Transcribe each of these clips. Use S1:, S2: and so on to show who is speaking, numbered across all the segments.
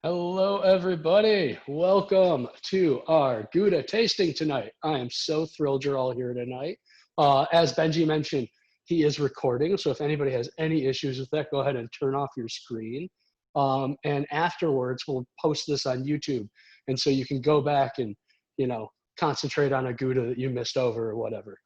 S1: Hello, everybody. Welcome to our Gouda tasting tonight. I am so thrilled you're all here tonight. As Benji mentioned, he is recording, so if anybody has any issues with that, go ahead and turn off your screen. And afterwards, we'll post this on YouTube, and so you can go back and, concentrate on a Gouda that you missed over or whatever.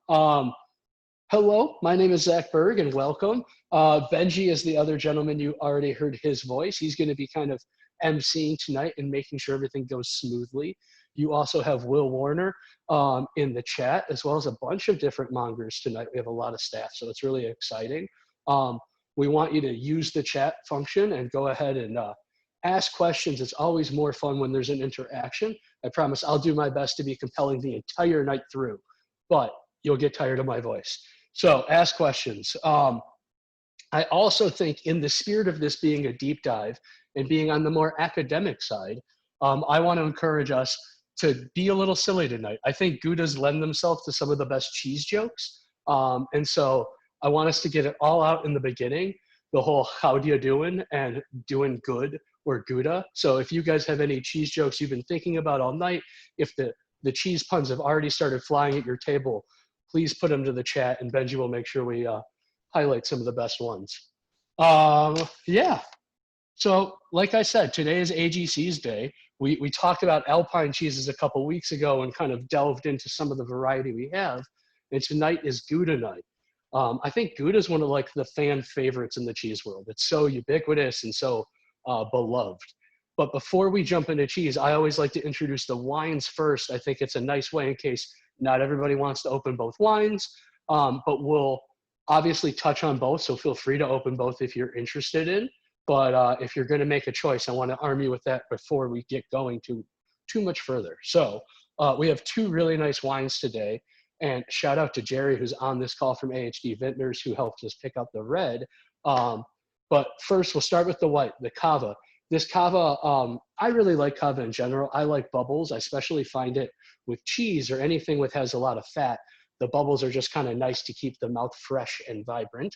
S1: Hello, my name is Zach Berg, and welcome. Benji is the other gentleman. You already heard his voice. He's going to be kind of emceeing tonight and making sure everything goes smoothly. You also have Will Warner in the chat, as well as a bunch of different mongers tonight. We have a lot of staff, so it's really exciting. We want you to use the chat function and go ahead and ask questions. It's always more fun when there's an interaction. I promise I'll do my best to be compelling the entire night through, but you'll get tired of my voice. So ask questions. I also think, in the spirit of this being a deep dive and being on the more academic side, I want to encourage us to be a little silly tonight. I think Goudas lend themselves to some of the best cheese jokes. And so I want us to get it all out in the beginning, the whole how do you doing and doing good or Gouda. So if you guys have any cheese jokes you've been thinking about all night, if the cheese puns have already started flying at your table, please put them to the chat, and Benji will make sure we highlight some of the best ones. Yeah. So like I said, today is AGC's day. We talked about Alpine cheeses a couple weeks ago and kind of delved into some of the variety we have. And tonight is Gouda Night. I think Gouda is one of the fan favorites in the cheese world. It's so ubiquitous and so beloved. But before we jump into cheese, I always like to introduce the wines first. I think it's a nice way in case not everybody wants to open both wines, but we'll obviously touch on both, so feel free to open both if you're interested in. But if you're going to make a choice, I want to arm you with that before we get going too much further. So we have two really nice wines today, and shout out to Jerry, who's on this call from AHD Vintners, who helped us pick up the red. But first, we'll start with the white, the Cava. This Cava, I really like Cava in general. I like bubbles. I especially find it with cheese or anything that has a lot of fat. The bubbles are just kind of nice to keep the mouth fresh and vibrant.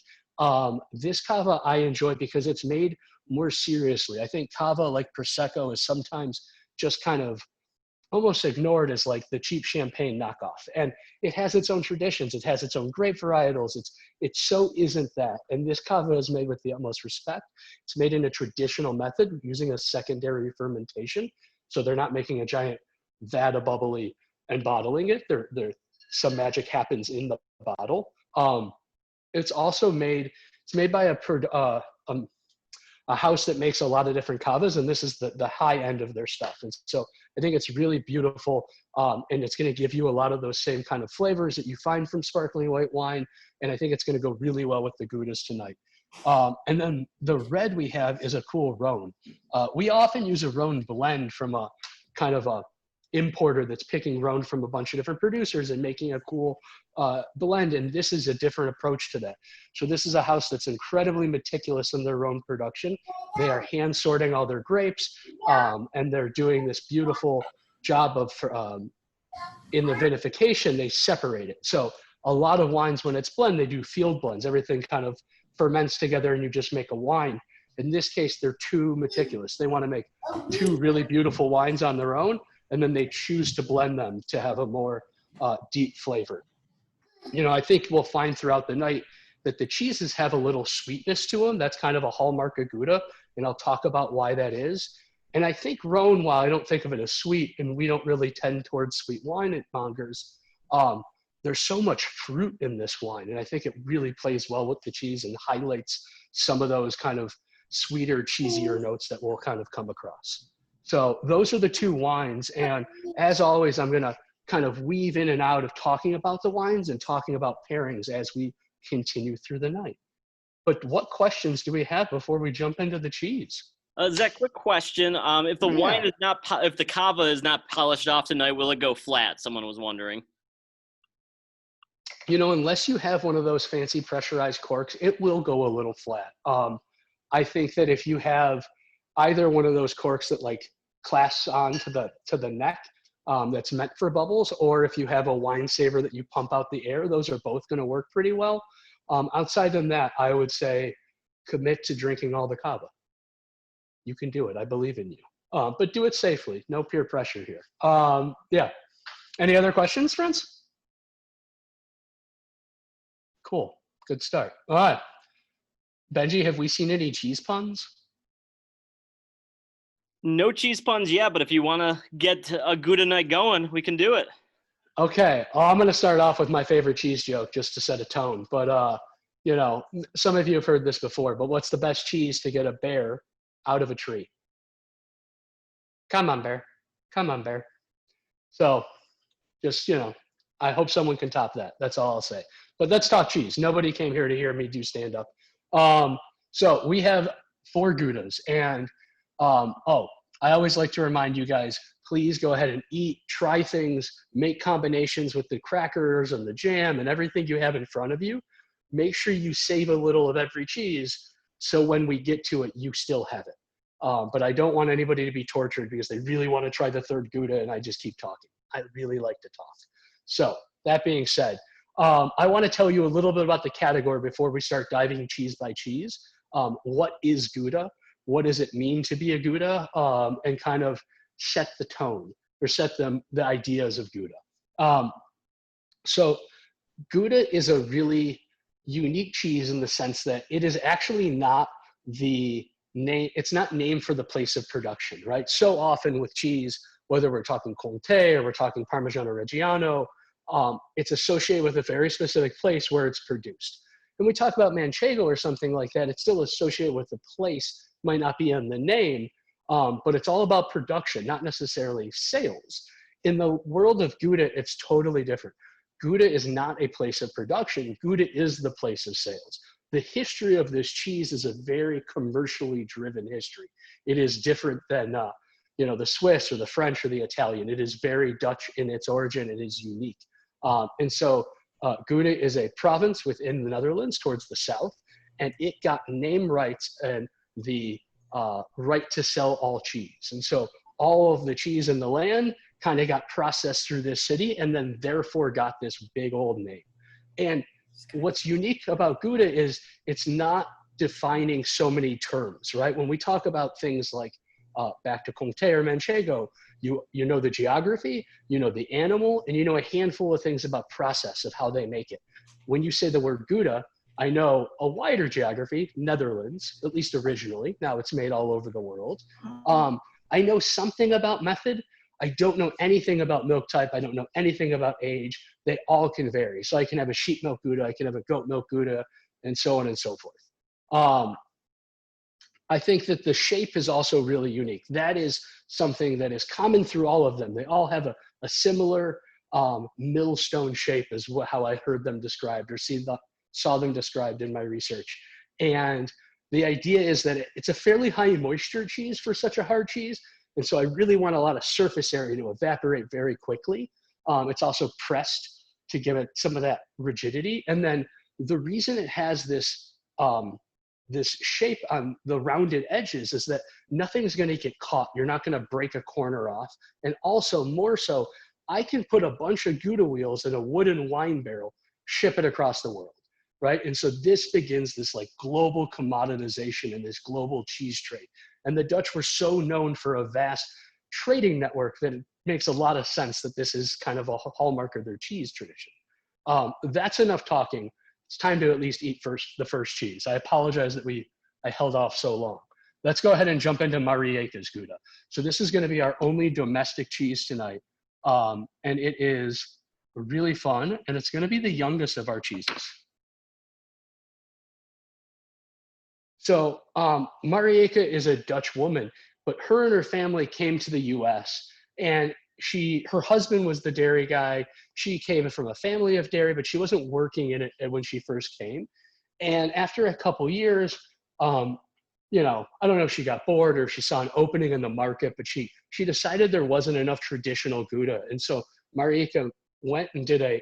S1: This Cava I enjoy because it's made more seriously. I think Cava, like Prosecco, is sometimes just kind of almost ignored as like the cheap champagne knockoff. And it has its own traditions. It has its own grape varietals. It so isn't that. And this Cava is made with the utmost respect. It's made in a traditional method using a secondary fermentation. So they're not making a giant vat of bubbly and bottling it. Some magic happens in the bottle. It's also made by a house that makes a lot of different cavas, and this is the high end of their stuff. And so I think it's really beautiful, and it's going to give you a lot of those same kind of flavors that you find from sparkling white wine, and I think it's going to go really well with the Goudas tonight. And then the red we have is a cool Rhone. We often use a Rhone blend from a kind of a importer that's picking Rhone from a bunch of different producers and making a cool blend, and this is a different approach to that. So this is a house that's incredibly meticulous in their Rhone production. They are hand sorting all their grapes, and they're doing this beautiful job of in the vinification, they separate it. So a lot of wines, when it's blend, they do field blends. Everything kind of ferments together and you just make a wine. In this case, they're too meticulous. They want to make two really beautiful wines on their own, and then they choose to blend them to have a more deep flavor. I think we'll find throughout the night that the cheeses have a little sweetness to them. That's kind of a hallmark of Gouda, and I'll talk about why that is. And I think Rhone, while I don't think of it as sweet, and we don't really tend towards sweet wine at mongers, there's so much fruit in this wine, and I think it really plays well with the cheese and highlights some of those kind of sweeter, cheesier notes that we'll kind of come across. So those are the two wines, and as always, I'm going to kind of weave in and out of talking about the wines and talking about pairings as we continue through the night. But what questions do we have before we jump into the cheese?
S2: Zach, quick question. If the wine is not, if the Cava is not polished off tonight, will it go flat? Someone was wondering.
S1: Unless you have one of those fancy pressurized corks, it will go a little flat. I think that if you have either one of those corks that clasps on to the neck, that's meant for bubbles, or if you have a wine saver that you pump out the air, those are both going to work pretty well. Outside of that, I would say commit to drinking all the Cava. You can do it. I believe in you. but do it safely. No peer pressure here. Yeah. Any other questions, friends? Cool. Good start. All right. Benji, have we seen any cheese puns?
S2: No cheese puns yet, but if you want to get a Gouda night going, we can do it.
S1: Okay. I'm going to start off with my favorite cheese joke just to set a tone. But, you know, some of you have heard this before, but what's the best cheese to get a bear out of a tree? Come on, bear. Come on, bear. So just, you know, I hope someone can top that. That's all I'll say. But let's talk cheese. Nobody came here to hear me do stand up. So we have 4 Goudas. And, oh, I always like to remind you guys, please go ahead and eat, try things, make combinations with the crackers and the jam and everything you have in front of you. Make sure you save a little of every cheese so when we get to it, you still have it. But I don't want anybody to be tortured because they really want to try the 3rd Gouda and I just keep talking. I really like to talk. So that being said, I want to tell you a little bit about the category before we start diving cheese by cheese. What is Gouda? What does it mean to be a Gouda? And kind of set the tone or set the ideas of Gouda. So Gouda is a really unique cheese in the sense that it is actually not the name, it's not named for the place of production, right? So often with cheese, whether we're talking Comté or we're talking Parmigiano Reggiano, it's associated with a very specific place where it's produced. When we talk about Manchego or something like that, it's still associated with the place, might not be in the name, but it's all about production, not necessarily sales. In the world of Gouda, it's totally different. Gouda is not a place of production. Gouda is the place of sales. The history of this cheese is a very commercially driven history. It is different than you know, the Swiss or the French or the Italian. It is very Dutch in its origin. It is unique. And so Gouda is a province within the Netherlands towards the south, and it got name rights and the right to sell all cheese. And so all of the cheese in the land kind of got processed through this city and then therefore got this big old name. And what's unique about Gouda is it's not defining so many terms, right? When we talk about things like back to Comté or Manchego, you know the geography, you know the animal, and you know a handful of things about process of how they make it. When you say the word Gouda, I know a wider geography, Netherlands, at least originally. Now it's made all over the world. I know something about method. I don't know anything about milk type. I don't know anything about age. They all can vary. So I can have a sheep milk Gouda, I can have a goat milk Gouda, and so on and so forth. I think that the shape is also really unique. That is something that is common through all of them. They all have a similar millstone shape is how I heard them described or saw them described in my research. And the idea is that it's a fairly high moisture cheese for such a hard cheese. And so I really want a lot of surface area to evaporate very quickly. It's also pressed to give it some of that rigidity. And then the reason it has this, this shape on the rounded edges is that nothing's going to get caught. You're not going to break a corner off. And also more so, I can put a bunch of Gouda wheels in a wooden wine barrel, ship it across the world, right? And so this begins this like global commoditization and this global cheese trade. And the Dutch were so known for a vast trading network that it makes a lot of sense that this is kind of a hallmark of their cheese tradition. That's enough talking. It's time to at least eat the first cheese. I apologize that I held off so long. Let's go ahead and jump into Marieke's Gouda. So this is going to be our only domestic cheese tonight. And it is really fun, and it's going to be the youngest of our cheeses. So Marieke is a Dutch woman, but her and her family came to the US, and her husband was the dairy guy. She came from a family of dairy, but she wasn't working in it when she first came. And after a couple years, you know, I don't know if she got bored or if she saw an opening in the market, but she decided there wasn't enough traditional Gouda. And so Marieke went and did a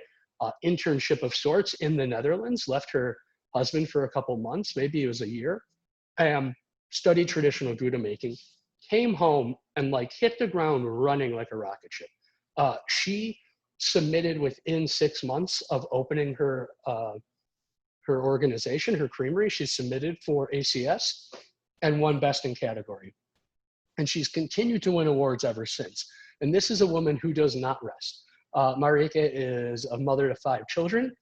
S1: internship of sorts in the Netherlands, left her husband for a couple months, maybe it was a year, studied traditional Gouda making, came home and like hit the ground running like a rocket ship. She submitted within 6 months of opening her organization, her creamery. She submitted for ACS and won best in category. and she's continued to win awards ever since. And this is a woman who does not rest. Marieke is a mother to 5 children.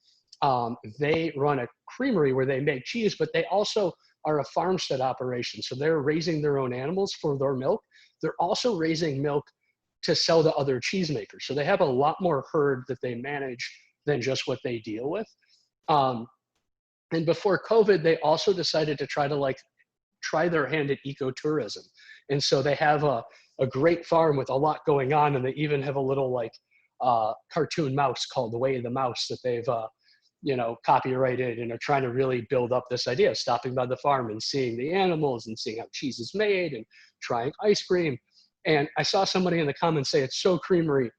S1: They run a creamery where they make cheese, but they also are a farmstead operation. So they're raising their own animals for their milk. They're also raising milk to sell to other cheesemakers. So they have a lot more herd that they manage than just what they deal with. And before COVID, they also decided to try their hand at ecotourism. And so they have a great farm with a lot going on, and they even have a little cartoon mouse called the Way of the Mouse that they've copyrighted, and are trying to really build up this idea of stopping by the farm and seeing the animals and seeing how cheese is made and trying ice cream. And I saw somebody in the comments say it's so creamy.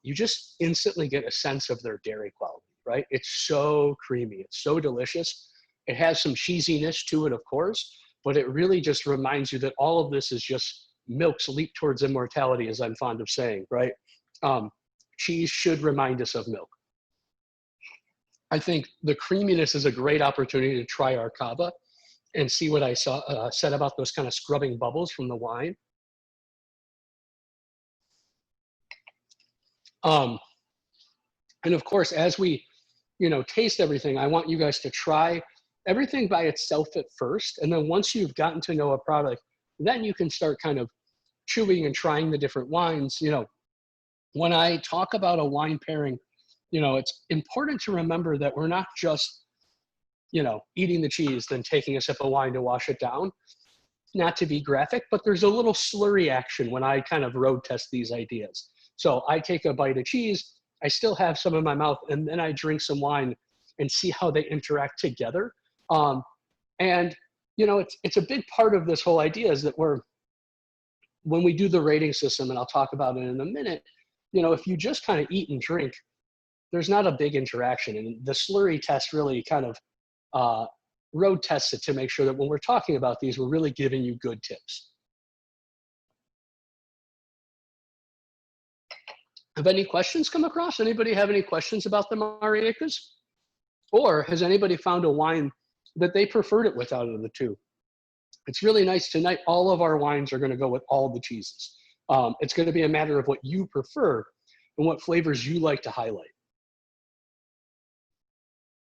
S1: You just instantly get a sense of their dairy quality, right? It's so creamy. It's so delicious. It has some cheesiness to it, of course, but it really just reminds you that all of this is just milk's leap towards immortality, as I'm fond of saying, right? Cheese should remind us of milk. I think the creaminess is a great opportunity to try our cava and see what I said about those kind of scrubbing bubbles from the wine. And of course, as we, taste everything, I want you guys to try everything by itself at first. And then once you've gotten to know a product, then you can start kind of chewing and trying the different wines. When I talk about a wine pairing, it's important to remember that we're not just, eating the cheese, then taking a sip of wine to wash it down. Not to be graphic, but there's a little slurry action when I kind of road test these ideas. So I take a bite of cheese, I still have some in my mouth, and then I drink some wine and see how they interact together. It's a big part of this whole idea is that when we do the rating system, and I'll talk about it in a minute, if you just kind of eat and drink, there's not a big interaction. And the slurry test really kind of road tests it to make sure that when we're talking about these, we're really giving you good tips. Have any questions come across? Anybody have any questions about the Mariekes? Or has anybody found a wine that they preferred it with out of the two? It's really nice tonight. All of our wines are going to go with all the cheeses. It's going to be a matter of what you prefer and what flavors you like to highlight.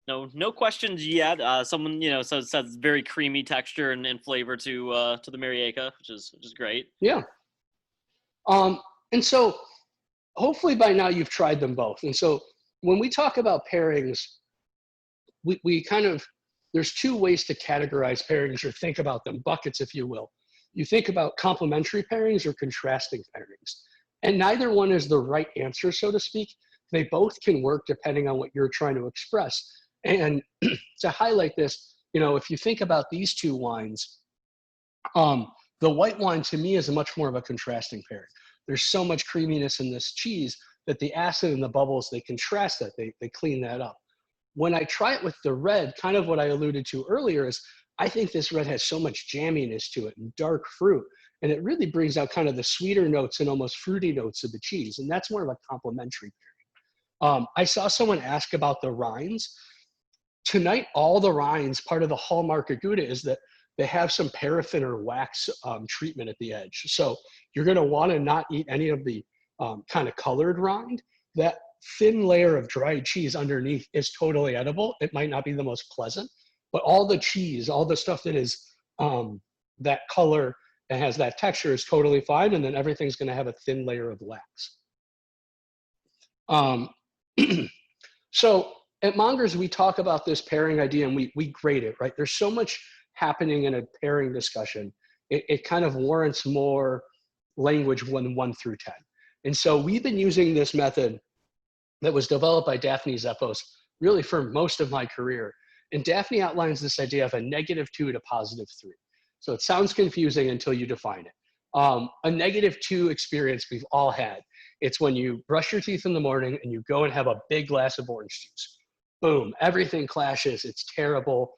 S2: No questions yet. Someone says very creamy texture and flavor to the Marieke, which is great.
S1: Yeah. And so hopefully by now you've tried them both. And so when we talk about pairings, we kind of, there's 2 ways to categorize pairings or think about them, buckets, if you will. You think about complementary pairings or contrasting pairings. And neither one is the right answer, so to speak. They both can work depending on what you're trying to express. And to highlight this, if you think about these 2 wines, the white wine to me is much more of a contrasting pairing. There's so much creaminess in this cheese that the acid and the bubbles, they contrast that, they clean that up. When I try it with the red, kind of what I alluded to earlier is, I think this red has so much jamminess to it and dark fruit, and it really brings out kind of the sweeter notes and almost fruity notes of the cheese, and that's more of a complementary pairing. I saw someone ask about the rinds. Tonight, all the rinds, part of the hallmark of Gouda is that they have some paraffin or wax treatment at the edge. So you're going to want to not eat any of the kind of colored rind. That thin layer of dried cheese underneath is totally edible. It might not be the most pleasant, but all the cheese, all the stuff that is that color and has that texture is totally fine. And then everything's going to have a thin layer of wax. So at Mongers, we talk about this pairing idea and we grade it, right? There's so much happening in a pairing discussion. It kind of warrants more language 1 through 10. And so we've been using this method that was developed by Daphne Zepos really for most of my career. And Daphne outlines this idea of a -2 to +3. So it sounds confusing until you define it. A -2 experience we've all had. It's when you brush your teeth in the morning and you go and have a big glass of orange juice. Boom, everything clashes, it's terrible.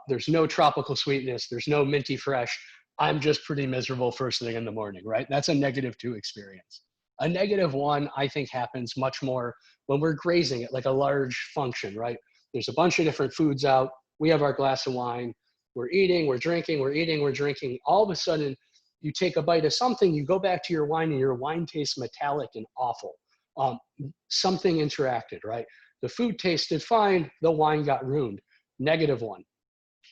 S1: There's no tropical sweetness, there's no minty fresh. I'm just pretty miserable first thing in the morning, right? That's a -2 experience. A -1, I think, happens much more when we're grazing it like a large function, right? There's a bunch of different foods out. We have our glass of wine. we're eating, we're drinking, we're eating, we're drinking. All of a sudden, you take a bite of something, you go back to your wine, and your wine tastes metallic and awful. Something interacted, right? The food tasted fine, the wine got ruined. -1.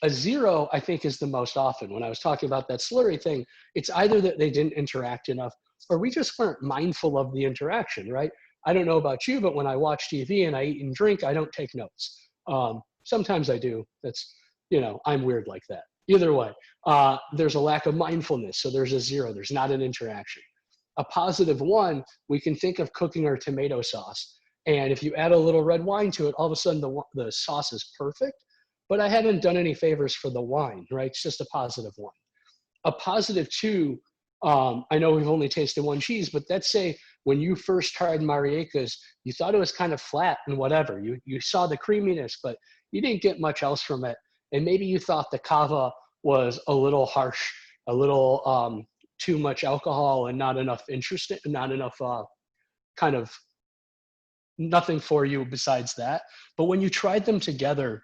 S1: A 0, I think, is the most often. When I was talking about that slurry thing, it's either that they didn't interact enough or we just weren't mindful of the interaction, right? I don't know about you, but when I watch TV and I eat and drink, I don't take notes. Sometimes I do. That's, I'm weird like that. Either way, there's a lack of mindfulness. So there's a 0. There's not an interaction. A +1, we can think of cooking our tomato sauce. And if you add a little red wine to it, all of a sudden the sauce is perfect. But I haven't done any favors for the wine, right? It's just a +1. A +2, I know we've only tasted one cheese, but let's say when you first tried Marieke's, you thought it was kind of flat and whatever. You saw the creaminess, but you didn't get much else from it. And maybe you thought the cava was a little harsh, a little too much alcohol and not enough interest, not enough kind of nothing for you besides that. But when you tried them together,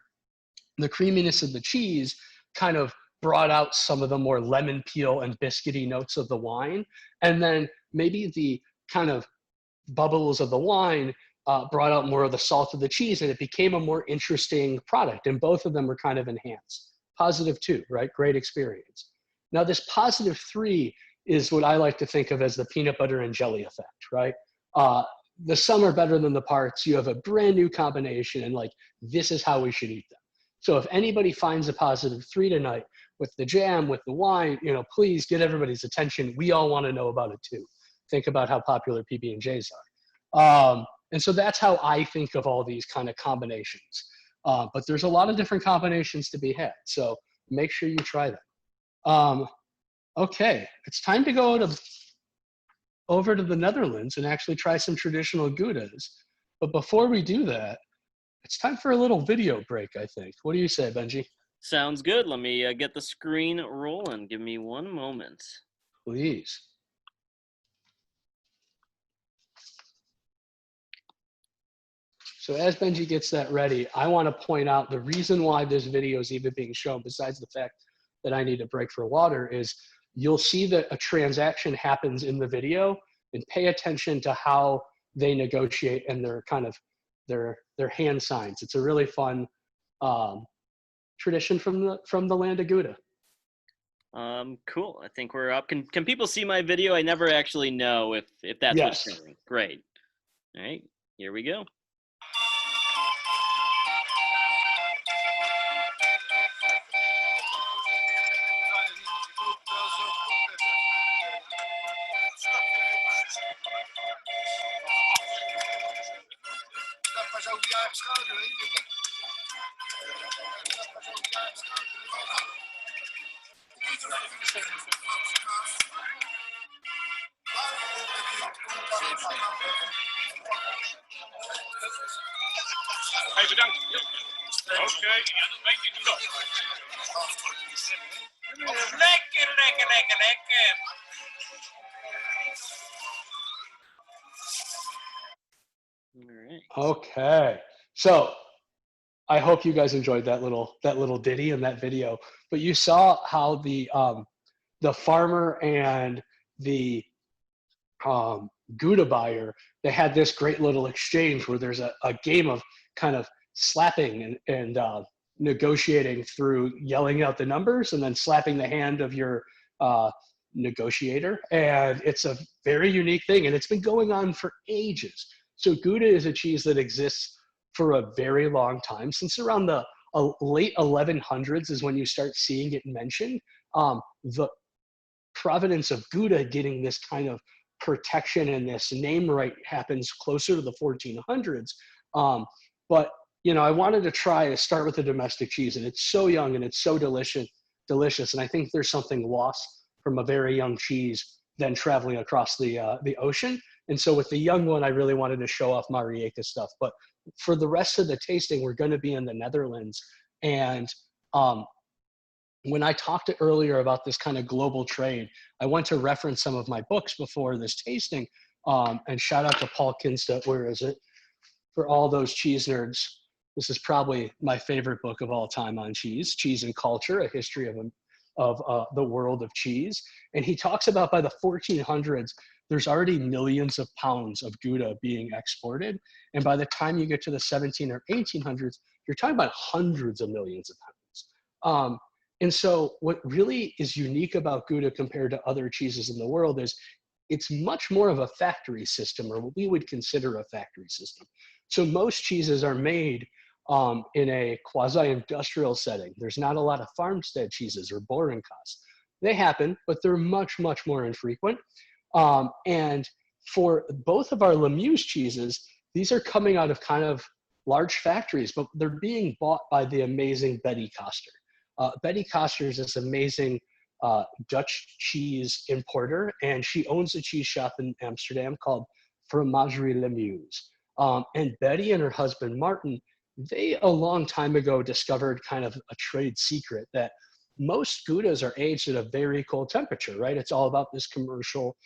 S1: the creaminess of the cheese kind of brought out some of the more lemon peel and biscuity notes of the wine. And then maybe the kind of bubbles of the wine brought out more of the salt of the cheese, and it became a more interesting product. And both of them were kind of enhanced. +2, right? Great experience. Now this +3 is what I like to think of as the peanut butter and jelly effect, right? The sum are better than the parts. You have a brand new combination, and like, this is how we should eat them. So if anybody finds a +3 tonight with the jam, with the wine, please get everybody's attention. We all want to know about it too. Think about how popular PB&Js are. And so that's how I think of all these kind of combinations. But there's a lot of different combinations to be had. So make sure you try them. Okay, it's time to go over to the Netherlands and actually try some traditional Goudas. But before we do that, it's time for a little video break, I think. What do you say, Benji?
S2: Sounds good. Let me get the screen rolling. Give me one moment.
S1: Please. So as Benji gets that ready, I want to point out the reason why this video is even being shown, besides the fact that I need a break for water, is you'll see that a transaction happens in the video, and pay attention to how they negotiate and their kind of their hand signs. It's a really fun tradition from the land of Gouda.
S2: Cool. I think we're up. Can people see my video? I never actually know if that's
S1: Yes.
S2: what's showing. Great. All right, here we go.
S3: Hey, bedankt. Oké, ja, dat weet je niet. Lekker, lekker, lekker, lekker.
S2: All right.
S1: Okay, so I hope you guys enjoyed that little ditty in that video. But you saw how the farmer and the Gouda buyer, they had this great little exchange where there's a game of kind of slapping and negotiating through yelling out the numbers and then slapping the hand of your negotiator. And it's a very unique thing, and it's been going on for ages. So Gouda is a cheese that exists for a very long time. Since around the late 1100s is when you start seeing it mentioned. The provenance of Gouda getting this kind of protection and this name right happens closer to the 1400s. But I wanted to try to start with the domestic cheese, and it's so young and it's so delicious. And I think there's something lost from a very young cheese then traveling across the ocean. And so with the young one, I really wanted to show off Marieke stuff. But for the rest of the tasting, we're going to be in the Netherlands. And when I talked earlier about this kind of global trade, I went to reference some of my books before this tasting. And shout out to Paul Kinstedt, where is it? For all those cheese nerds. This is probably my favorite book of all time on cheese, Cheese and Culture, A History of the World of Cheese. And he talks about by the 1400s, there's already millions of pounds of Gouda being exported. And by the time you get to the 17 or 1800s, you're talking about hundreds of millions of pounds. And so what really is unique about Gouda compared to other cheeses in the world is it's much more of a factory system, or what we would consider a factory system. So most cheeses are made in a quasi-industrial setting. There's not a lot of farmstead cheeses or boring costs. They happen, but they're much, much more infrequent. And for both of our Lemieux cheeses, these are coming out of kind of large factories, but they're being bought by the amazing Betty Koster. Betty Koster is this amazing Dutch cheese importer, and she owns a cheese shop in Amsterdam called Fromagerie Lemieux. And Betty and her husband, Martin, they a long time ago discovered kind of a trade secret that most Goudas are aged at a very cold temperature, right? It's all about this commercial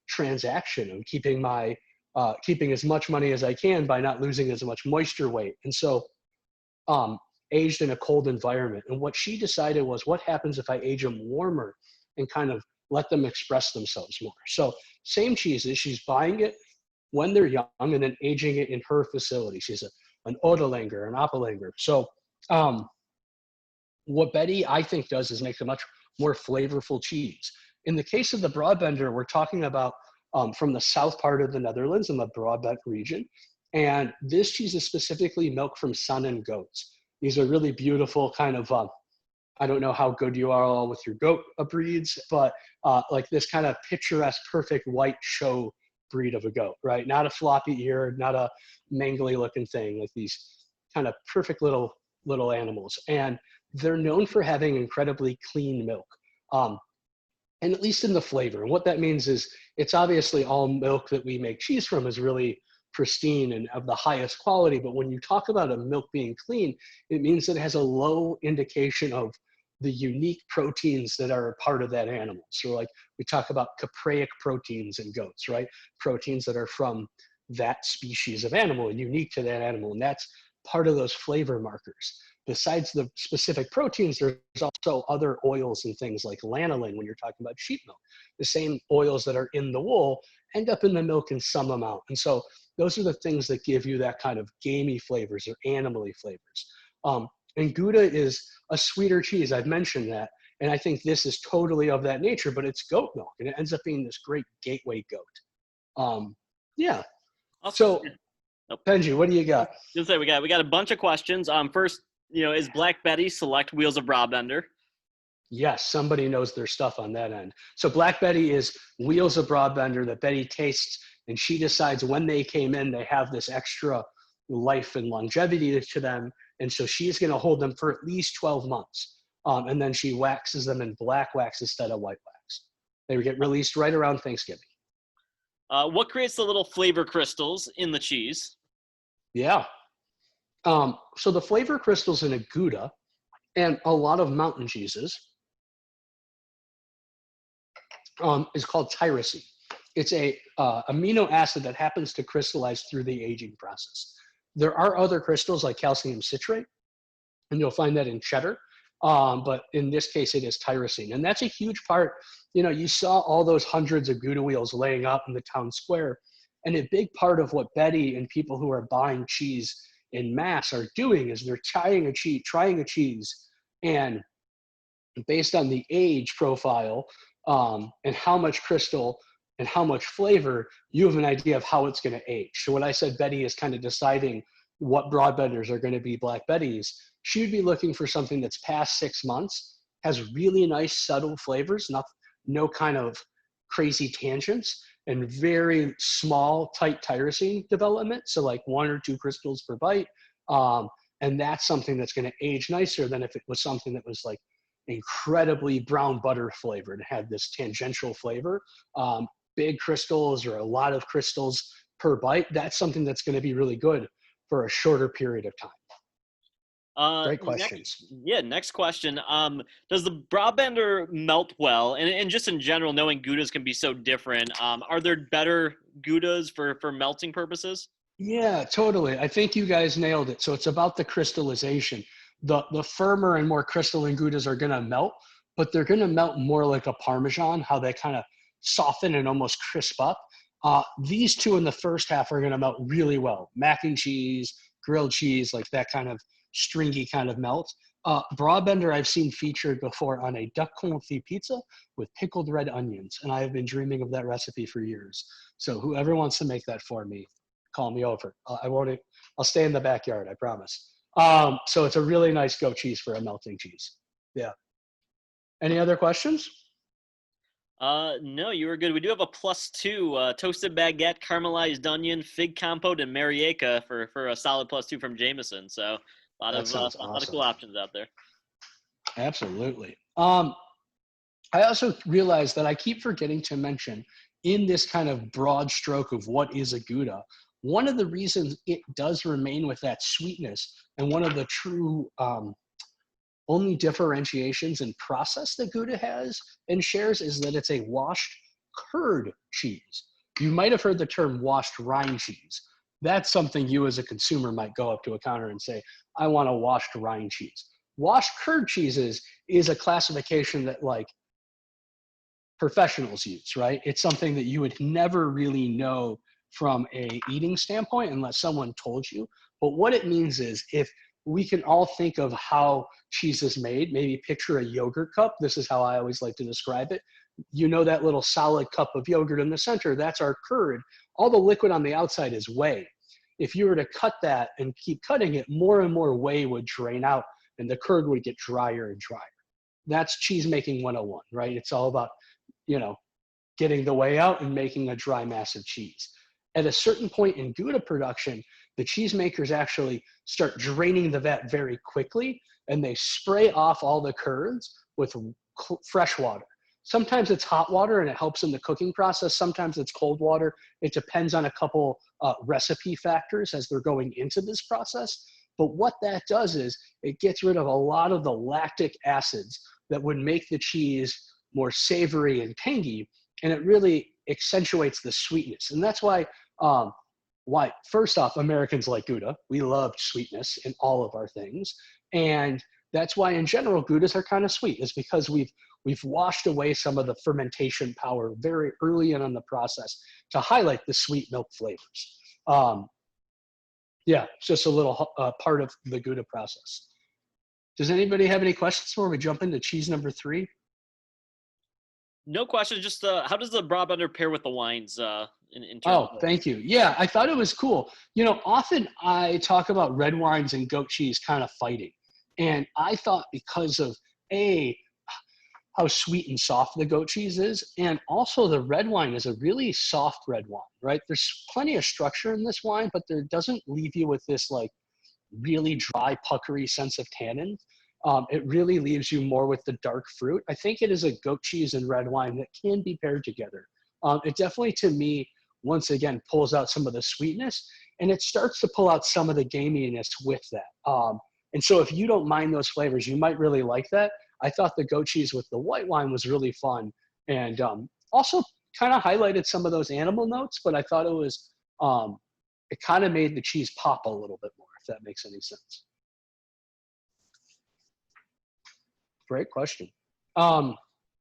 S1: transaction and keeping as much money as I can by not losing as much moisture weight. And so aged in a cold environment. And what she decided was, what happens if I age them warmer and kind of let them express themselves more? So same cheeses, she's buying it when they're young and then aging it in her facility. She's an Odelanger, an Appelanger. So what Betty, I think, does is make a much more flavorful cheese. In the case of the Broadbender, we're talking about from the south part of the Netherlands in the Broadbender region. And this cheese is specifically milk from Sannen goats. These are really beautiful kind of, I don't know how good you are all with your goat breeds, but like this kind of picturesque, perfect white show breed of a goat, right? Not a floppy ear, not a mangly looking thing, like these kind of perfect little animals. And they're known for having incredibly clean milk. And at least in the flavor. And what that means is it's obviously all milk that we make cheese from is really pristine and of the highest quality. But when you talk about a milk being clean, it means that it has a low indication of the unique proteins that are a part of that animal. So like we talk about capraic proteins in goats, right? Proteins that are from that species of animal and unique to that animal. And that's part of those flavor markers. Besides the specific proteins, there's also other oils and things like lanolin when you're talking about sheep milk. The same oils that are in the wool end up in the milk in some amount. And so those are the things that give you that kind of gamey flavors or animally flavors. And Gouda is a sweeter cheese. I've mentioned that. And I think this is totally of that nature, but it's goat milk. And it ends up being this great gateway goat. Yeah.
S2: Awesome.
S1: So, Benji, what do you got?
S2: Just say we got a bunch of questions. First, is Black Betty select wheels of Broadbender?
S1: Yes, somebody knows their stuff on that end. So Black Betty is wheels of Broadbender that Betty tastes, and she decides when they came in, they have this extra life and longevity to them. And so she's going to hold them for at least 12 months. And then she waxes them in black wax instead of white wax. They get released right around Thanksgiving.
S2: What creates the little flavor crystals in the cheese?
S1: Yeah. So the flavor crystals in a Gouda and a lot of mountain cheeses is called tyrosine. It's a amino acid that happens to crystallize through the aging process. There are other crystals like calcium citrate, and you'll find that in cheddar. But in this case, it is tyrosine. And that's a huge part. You saw all those hundreds of Gouda wheels laying out in the town square. And a big part of what Betty and people who are buying cheese in mass are doing is they're trying a cheese, and based on the age profile and how much crystal and how much flavor, you have an idea of how it's going to age. So when I said Betty is kind of deciding what Broadbenders are going to be Black Betties, she would be looking for something that's past 6 months, has really nice subtle flavors, no kind of crazy tangents, and very small, tight tyrosine development. So like 1 or 2 crystals per bite. And that's something that's going to age nicer than if it was something that was like incredibly brown butter flavored and had this tangential flavor. Big crystals or a lot of crystals per bite, that's something that's going to be really good for a shorter period of time. Great questions.
S2: Next question. Does the Broadbender melt well? And just in general, knowing Goudas can be so different, are there better Goudas for melting purposes?
S1: Yeah, totally. I think you guys nailed it. So it's about the crystallization. The firmer and more crystalline Goudas are going to melt, but they're going to melt more like a Parmesan, how they kind of soften and almost crisp up. These two in the first half are going to melt really well. Mac and cheese, grilled cheese, like that kind of stringy kind of melt. Broadbender I've seen featured before on a duck confit pizza with pickled red onions, and I have been dreaming of that recipe for years. So whoever wants to make that for me, call me over. I won't. I'll stay in the backyard. I promise. So it's a really nice goat cheese for a melting cheese. Yeah. Any other questions?
S2: No, you were good. We do have a +2, toasted baguette, caramelized onion, fig compote, and Marieke for a solid +2 from Jameson. So
S1: That sounds
S2: a lot of
S1: awesome.
S2: cool options out there.
S1: Absolutely. I also realized that I keep forgetting to mention in this kind of broad stroke of what is a Gouda, one of the reasons it does remain with that sweetness and one of the true only differentiations in process that Gouda has and shares is that it's a washed curd cheese. You might have heard the term washed rind cheese. That's something you as a consumer might go up to a counter and say, I want a washed rind cheese. Washed curd cheeses is a classification that like professionals use, right? It's something that you would never really know from a eating standpoint unless someone told you. But what it means is if we can all think of how cheese is made, maybe picture a yogurt cup. This is how I always like to describe it. You know that little solid cup of yogurt in the center, that's our curd. All the liquid on the outside is whey. If you were to cut that and keep cutting it, more and more whey would drain out and the curd would get drier and drier. That's cheese making 101, right? It's all about, you know, getting the whey out and making a dry mass of cheese. At a certain point in Gouda production, the cheesemakers actually start draining the vat very quickly and they spray off all the curds with fresh water. Sometimes it's hot water and it helps in the cooking process. Sometimes it's cold water. It depends on a couple recipe factors as they're going into this process. But what that does is it gets rid of a lot of the lactic acids that would make the cheese more savory and tangy, and it really accentuates the sweetness. And that's why first off, Americans like Gouda. We love sweetness in all of our things. And that's why in general, Goudas are kind of sweet, is because we've washed away some of the fermentation power very early in the process to highlight the sweet milk flavors. Yeah, it's just a little part of the Gouda process. Does anybody have any questions before we jump into cheese number 3?
S2: No question. Just how does the Broadbender pair with the wines in terms
S1: Oh,
S2: of
S1: thank you. Yeah, I thought it was cool. You know, often I talk about red wines and goat cheese kind of fighting. And I thought because of how sweet and soft the goat cheese is, and also the red wine is a really soft red wine, right? There's plenty of structure in this wine, but there doesn't leave you with this like really dry, puckery sense of tannin. It really leaves you more with the dark fruit. I think it is a goat cheese and red wine that can be paired together. It definitely, to me, once again, pulls out some of the sweetness, and it starts to pull out some of the gaminess with that. And so if you don't mind those flavors, you might really like that. I thought the goat cheese with the white wine was really fun, and also kind of highlighted some of those animal notes, but I thought it was, it kind of made the cheese pop a little bit more, if that makes any sense. Great question.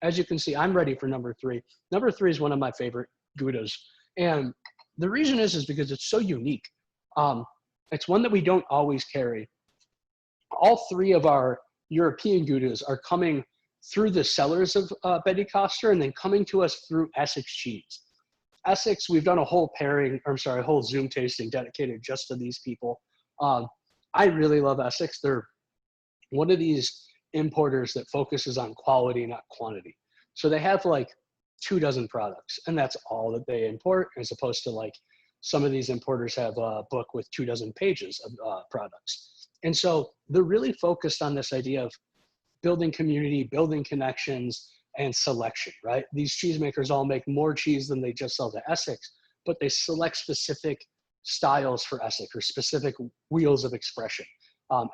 S1: As you can see, I'm ready for number 3. Number 3 is one of my favorite Goudas. And the reason is because it's so unique. It's one that we don't always carry. All 3 of our European Goudas are coming through the cellars of Betty Coster and then coming to us through Essex Cheese. Essex, we've done a whole a whole Zoom tasting dedicated just to these people. I really love Essex. They're one of these importers that focuses on quality, not quantity. So they have like 24 products, and that's all that they import, as opposed to like some of these importers have a book with 24 pages of products. And so they're really focused on this idea of building community, building connections, and selection, right? These cheesemakers all make more cheese than they just sell to Essex, but they select specific styles for Essex or specific wheels of expression.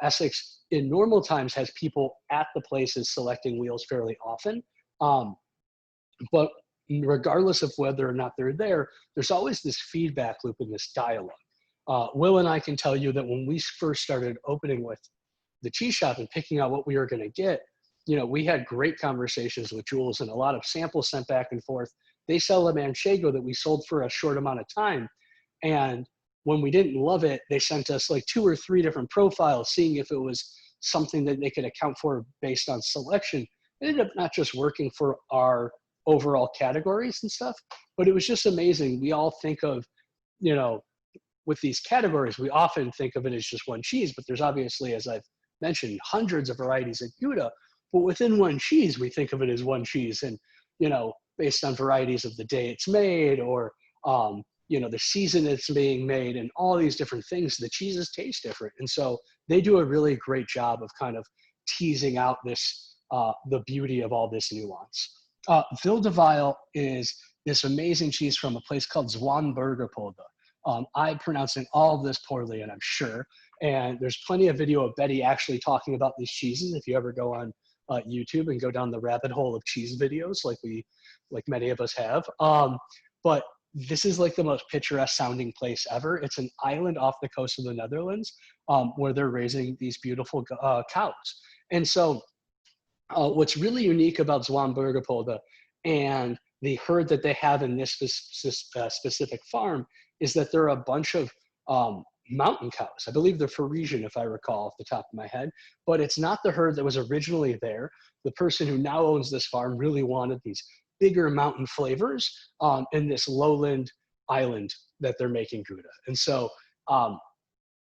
S1: Essex in normal times has people at the places selecting wheels fairly often. But regardless of whether or not they're there, there's always this feedback loop and this dialogue. Will and I can tell you that when we first started opening with the cheese shop and picking out what we were going to get, we had great conversations with Jules and a lot of samples sent back and forth. They sell a manchego that we sold for a short amount of time. And when we didn't love it, they sent us like 2 or 3 different profiles, seeing if it was something that they could account for based on selection. It ended up not just working for our overall categories and stuff, but it was just amazing. We all think of, with these categories, we often think of it as just one cheese, but there's obviously, as I've mentioned, hundreds of varieties of Gouda. But within one cheese, we think of it as one cheese. And, based on varieties of the day it's made or, the season it's being made and all these different things, the cheeses taste different. And so they do a really great job of kind of teasing out this, the beauty of all this nuance. Ville de Weil is this amazing cheese from a place called Zwaanburgerpolder. I'm pronouncing all of this poorly, and I'm sure. And there's plenty of video of Betty actually talking about these cheeses. If you ever go on YouTube and go down the rabbit hole of cheese videos, like many of us have. But this is like the most picturesque sounding place ever. It's an island off the coast of the Netherlands where they're raising these beautiful cows. And so what's really unique about Zwaanburgerpolder and the herd that they have in this specific farm is that there are a bunch of mountain cows. I believe they're Frisian, if I recall off the top of my head, but it's not the herd that was originally there. The person who now owns this farm really wanted these bigger mountain flavors in this lowland island that they're making Gouda. And so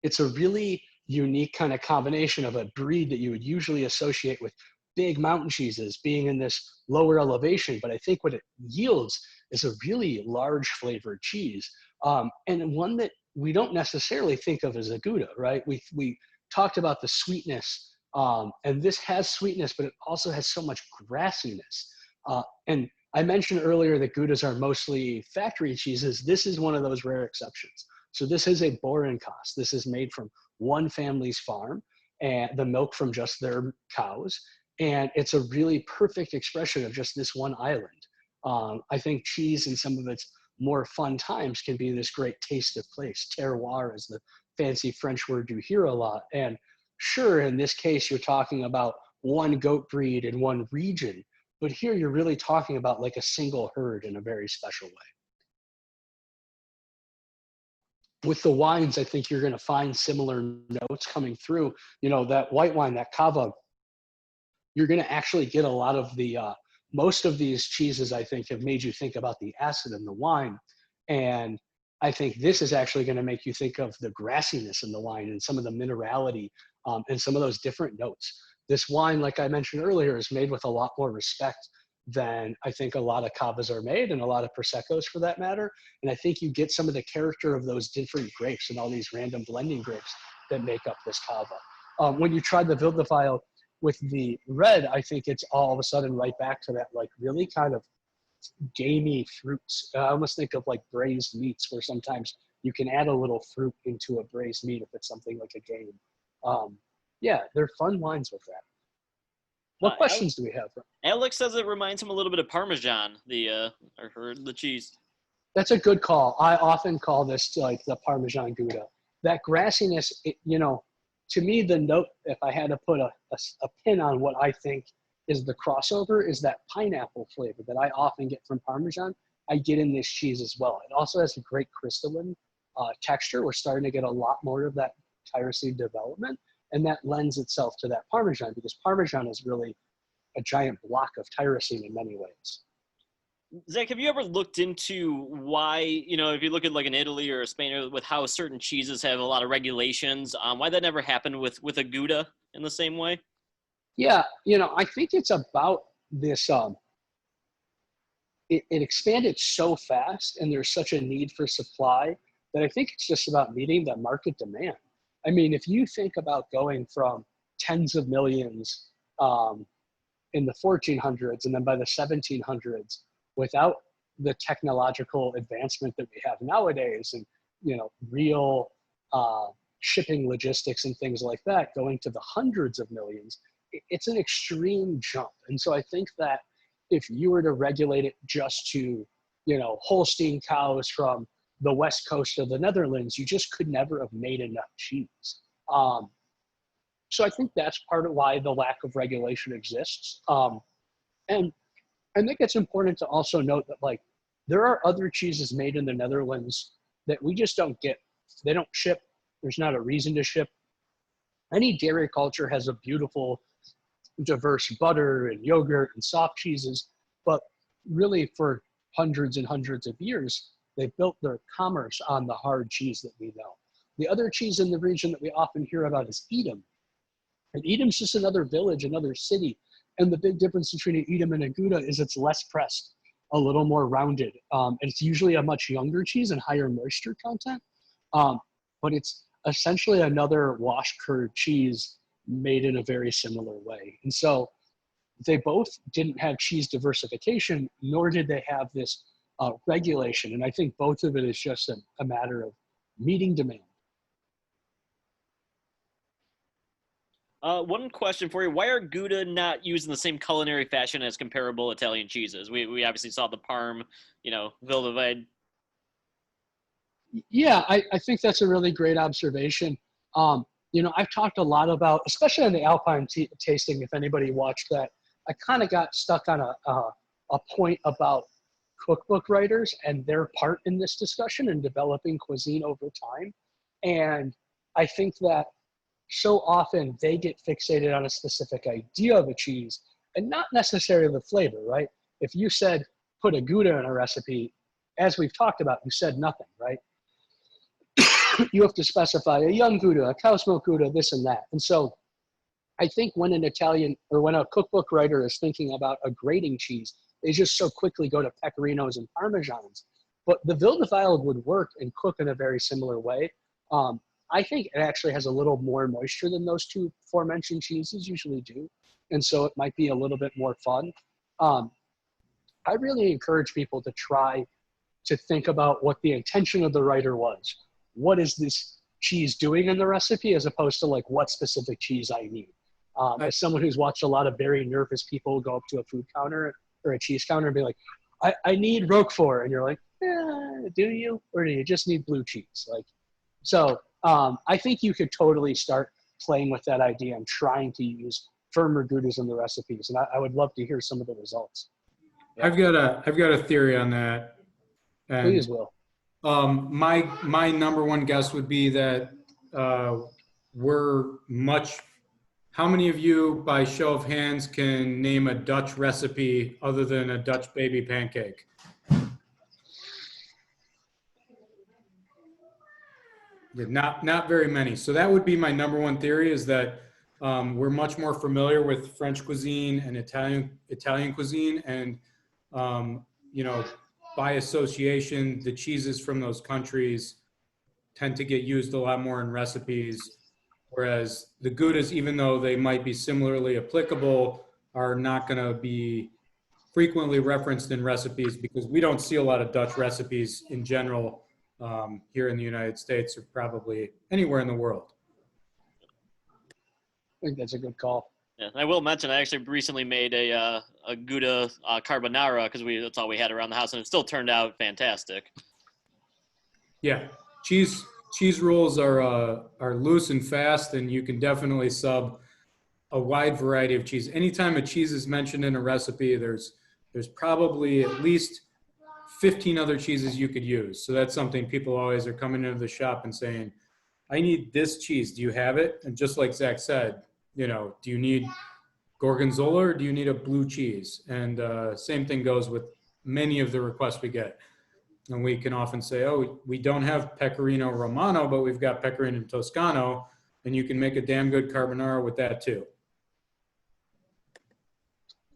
S1: it's a really unique kind of combination of a breed that you would usually associate with big mountain cheeses being in this lower elevation. But I think what it yields is a really large flavored cheese and one that we don't necessarily think of as a Gouda, right? We talked about the sweetness and this has sweetness, but it also has so much grassiness. And I mentioned earlier that Goudas are mostly factory cheeses. This is one of those rare exceptions. So this is a Boerenkaas. This is made from one family's farm and the milk from just their cows. And it's a really perfect expression of just this one island. I think cheese in some of its more fun times can be this great taste of place. Terroir is the fancy French word you hear a lot. And sure, in this case, you're talking about one goat breed in one region, but here you're really talking about like a single herd in a very special way. With the wines, I think you're going to find similar notes coming through. That white wine, that cava, you're going to actually get a lot of the, most of these cheeses, I think, have made you think about the acid in the wine. And I think this is actually going to make you think of the grassiness in the wine and some of the minerality and some of those different notes. This wine, like I mentioned earlier, is made with a lot more respect than I think a lot of cavas are made and a lot of Proseccos for that matter. And I think you get some of the character of those different grapes and all these random blending grapes that make up this cava. When you try the Ville de Weil with the red, I think it's all of a sudden right back to that like really kind of gamey fruits. I almost think of like braised meats where sometimes you can add a little fruit into a braised meat if it's something like a game. Yeah, they're fun wines with that. What questions do we have?
S2: Alex says it reminds him a little bit of Parmesan, the cheese.
S1: That's a good call. I often call this like the Parmesan Gouda. That grassiness, to me, the note, if I had to put a pin on what I think is the crossover, is that pineapple flavor that I often get from Parmesan. I get in this cheese as well. It also has a great crystalline texture. We're starting to get a lot more of that tyrosine development, and that lends itself to that Parmesan because Parmesan is really a giant block of tyrosine in many ways.
S2: Zach, have you ever looked into why, if you look at like in Italy or Spain with how certain cheeses have a lot of regulations, why that never happened with a Gouda in the same way?
S1: Yeah, I think it's about this, it expanded so fast and there's such a need for supply that I think it's just about meeting the market demand. I mean, if you think about going from tens of millions in the 1400s and then by the 1700s, without the technological advancement that we have nowadays and, real shipping logistics and things like that, going to the hundreds of millions, it's an extreme jump. And so I think that if you were to regulate it just to, Holstein cows from the west coast of the Netherlands, you just could never have made enough cheese. So I think that's part of why the lack of regulation exists. And I think it's important to also note that like there are other cheeses made in the Netherlands that we just don't get. They don't ship. There's not a reason to ship. Any dairy culture has a beautiful, diverse butter and yogurt and soft cheeses, but really for hundreds and hundreds of years, they've built their commerce on the hard cheese that we know. The other cheese in the region that we often hear about is Edam. And Edam's just another village, another city. And the big difference between an Edam and a Gouda is it's less pressed, a little more rounded. And it's usually a much younger cheese and higher moisture content. But it's essentially another wash curd cheese made in a very similar way. And so they both didn't have cheese diversification, nor did they have this regulation. And I think both of it is just a matter of meeting demand.
S2: One question for you. Why are Gouda not used in the same culinary fashion as comparable Italian cheeses? We obviously saw the Parm, Villavide.
S1: Yeah, I think that's a really great observation. I've talked a lot about, especially on the Alpine tasting, if anybody watched that, I kind of got stuck on a point about cookbook writers and their part in this discussion and developing cuisine over time. And I think that so often they get fixated on a specific idea of a cheese and not necessarily the flavor, right? If you said, put a Gouda in a recipe, as we've talked about, you said nothing, right? You have to specify a young Gouda, a cow's milk Gouda, this and that. And so I think when when a cookbook writer is thinking about a grating cheese, they just so quickly go to pecorinos and parmesans. But the Vildewild would work and cook in a very similar way. I think it actually has a little more moisture than those two aforementioned cheeses usually do. And so it might be a little bit more fun. I really encourage people to try to think about what the intention of the writer was. What is this cheese doing in the recipe as opposed to like what specific cheese I need. As someone who's watched a lot of very nervous people go up to a food counter or a cheese counter and be like, I need Roquefort. And you're like, do you? Or do you just need blue cheese? I think you could totally start playing with that idea and trying to use firmer Goudas in the recipes. And I would love to hear some of the results.
S4: Yeah. I've got a theory on that. And,
S1: please, Will.
S4: My number one guess would be that how many of you, by show of hands, can name a Dutch recipe other than a Dutch baby pancake? Not very many. So that would be my number one theory, is that we're much more familiar with French cuisine and Italian cuisine, and by association, the cheeses from those countries tend to get used a lot more in recipes, whereas the Goudas, even though they might be similarly applicable, are not going to be frequently referenced in recipes because we don't see a lot of Dutch recipes in general here in the United States or probably anywhere in the world.
S1: I think that's a good call.
S2: Yeah, I will mention I actually recently made a Gouda carbonara because that's all we had around the house, and it still turned out fantastic.
S4: Yeah, cheese rolls are loose and fast, and you can definitely sub a wide variety of cheese. Anytime a cheese is mentioned in a recipe, there's probably at least 15 other cheeses you could use. So that's something people always are coming into the shop and saying, I need this cheese. Do you have it? And just like Zach said, do you need gorgonzola or do you need a blue cheese? And same thing goes with many of the requests we get. And we can often say, oh, we don't have Pecorino Romano, but we've got Pecorino Toscano, and you can make a damn good carbonara with that too.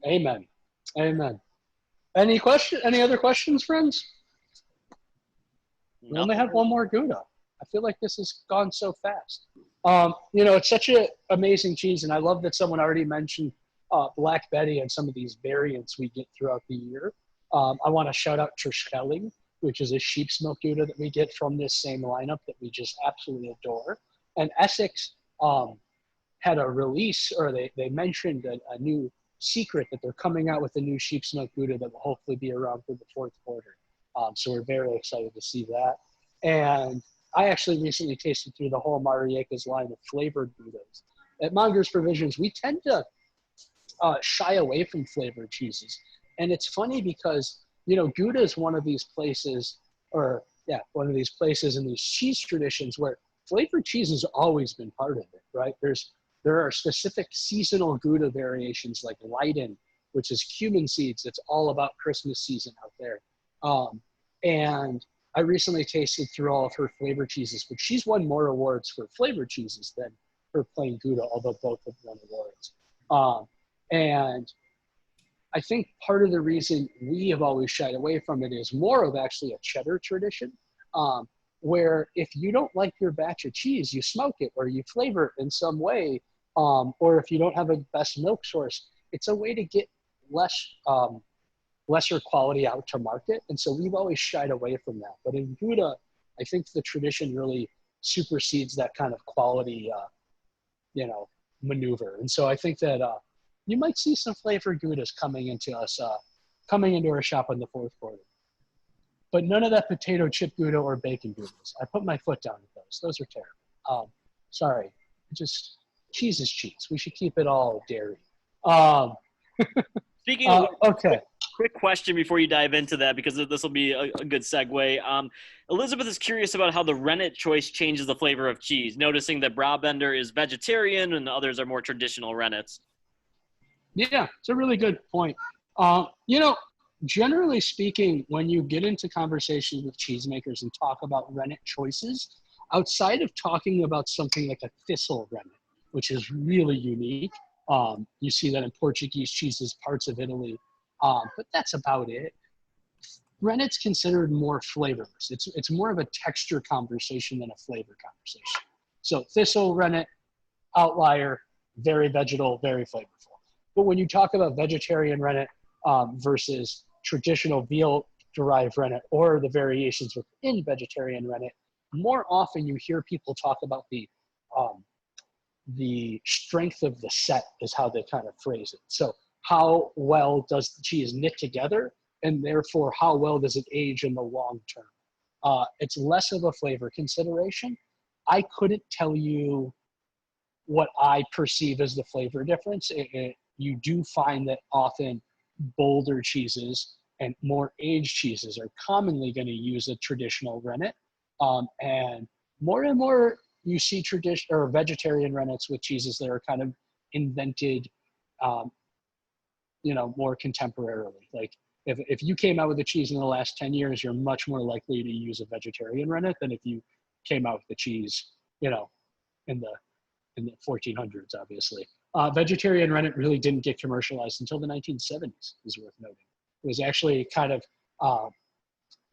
S1: Amen. Amen. Any other questions, friends? We only have one more Gouda. I feel like this has gone so fast. It's such an amazing cheese, and I love that someone already mentioned Black Betty and some of these variants we get throughout the year. I want to shout out Terschelling, which is a sheep's milk Gouda that we get from this same lineup that we just absolutely adore. And Essex had a release, or they mentioned a new secret that they're coming out with a new sheep's milk Gouda that will hopefully be around for the fourth quarter. So we're very excited to see that. And I actually recently tasted through the whole Marieke's line of flavored Goudas. At Monger's Provisions, we tend to shy away from flavored cheeses. And it's funny because, you know, Gouda is one of these places, one of these places in these cheese traditions where flavored cheese has always been part of it, right? There are specific seasonal Gouda variations like Leiden, which is cumin seeds. It's all about Christmas season out there. And I recently tasted through all of her flavored cheeses, but she's won more awards for flavored cheeses than for plain Gouda, although both have won awards. And I think part of the reason we have always shied away from it is more of actually a cheddar tradition, where if you don't like your batch of cheese, you smoke it or you flavor it in some way, or if you don't have a best milk source, it's a way to get lesser quality out to market. And so we've always shied away from that. But in Gouda, I think the tradition really supersedes that kind of quality, maneuver. And so I think that you might see some flavored Goudas coming into our shop in the fourth quarter. But none of that potato chip Gouda or bacon Goudas. I put my foot down with those. Those are terrible. Sorry. Cheese is cheese. We should keep it all dairy.
S2: Speaking of
S1: okay.
S2: Quick question before you dive into that, because this will be a good segue. Elizabeth is curious about how the Rennet choice changes the flavor of cheese, noticing that Broadbender is vegetarian and others are more traditional Rennets.
S1: Yeah, it's a really good point. Generally speaking, when you get into conversations with cheesemakers and talk about Rennet choices, outside of talking about something like a thistle Rennet, which is really unique, you see that in Portuguese cheeses, parts of Italy, but that's about it. Rennet's considered more flavorless. It's more of a texture conversation than a flavor conversation. So thistle Rennet, outlier, very vegetal, very flavorful. But when you talk about vegetarian Rennet versus traditional veal-derived Rennet or the variations within vegetarian Rennet, more often you hear people talk about the strength of the set is how they kind of phrase it. So how well does the cheese knit together, and therefore how well does it age in the long term? It's less of a flavor consideration. I couldn't tell you what I perceive as the flavor difference. You do find that often bolder cheeses and more aged cheeses are commonly going to use a traditional rennet. And more you see traditional or vegetarian rennets with cheeses that are kind of invented, more contemporarily. Like if you came out with a cheese in the last 10 years, you're much more likely to use a vegetarian rennet than if you came out with the cheese, in the 1400s, obviously. Vegetarian rennet really didn't get commercialized until the 1970s, is worth noting. It was actually kind of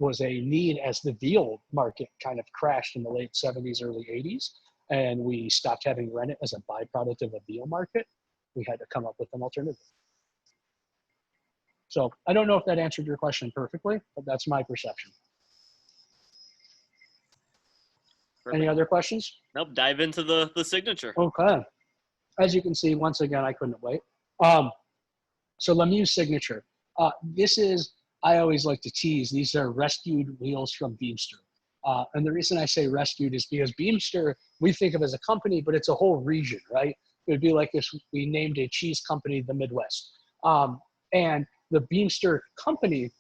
S1: was a need as the veal market kind of crashed in the late 70s, early 80s, and we stopped having rennet as a byproduct of a veal market. We had to come up with an alternative. So I don't know if that answered your question perfectly, but that's my perception.
S2: Perfect.
S1: Any other questions?
S2: Nope, dive into the signature.
S1: Okay. As you can see, once again, I couldn't wait. So Lemieux's signature. This is, I always like to tease, these are rescued wheels from Beemster. And the reason I say rescued is because Beemster, we think of as a company, but it's a whole region, right? It would be like if we named a cheese company the Midwest. And the Beemster company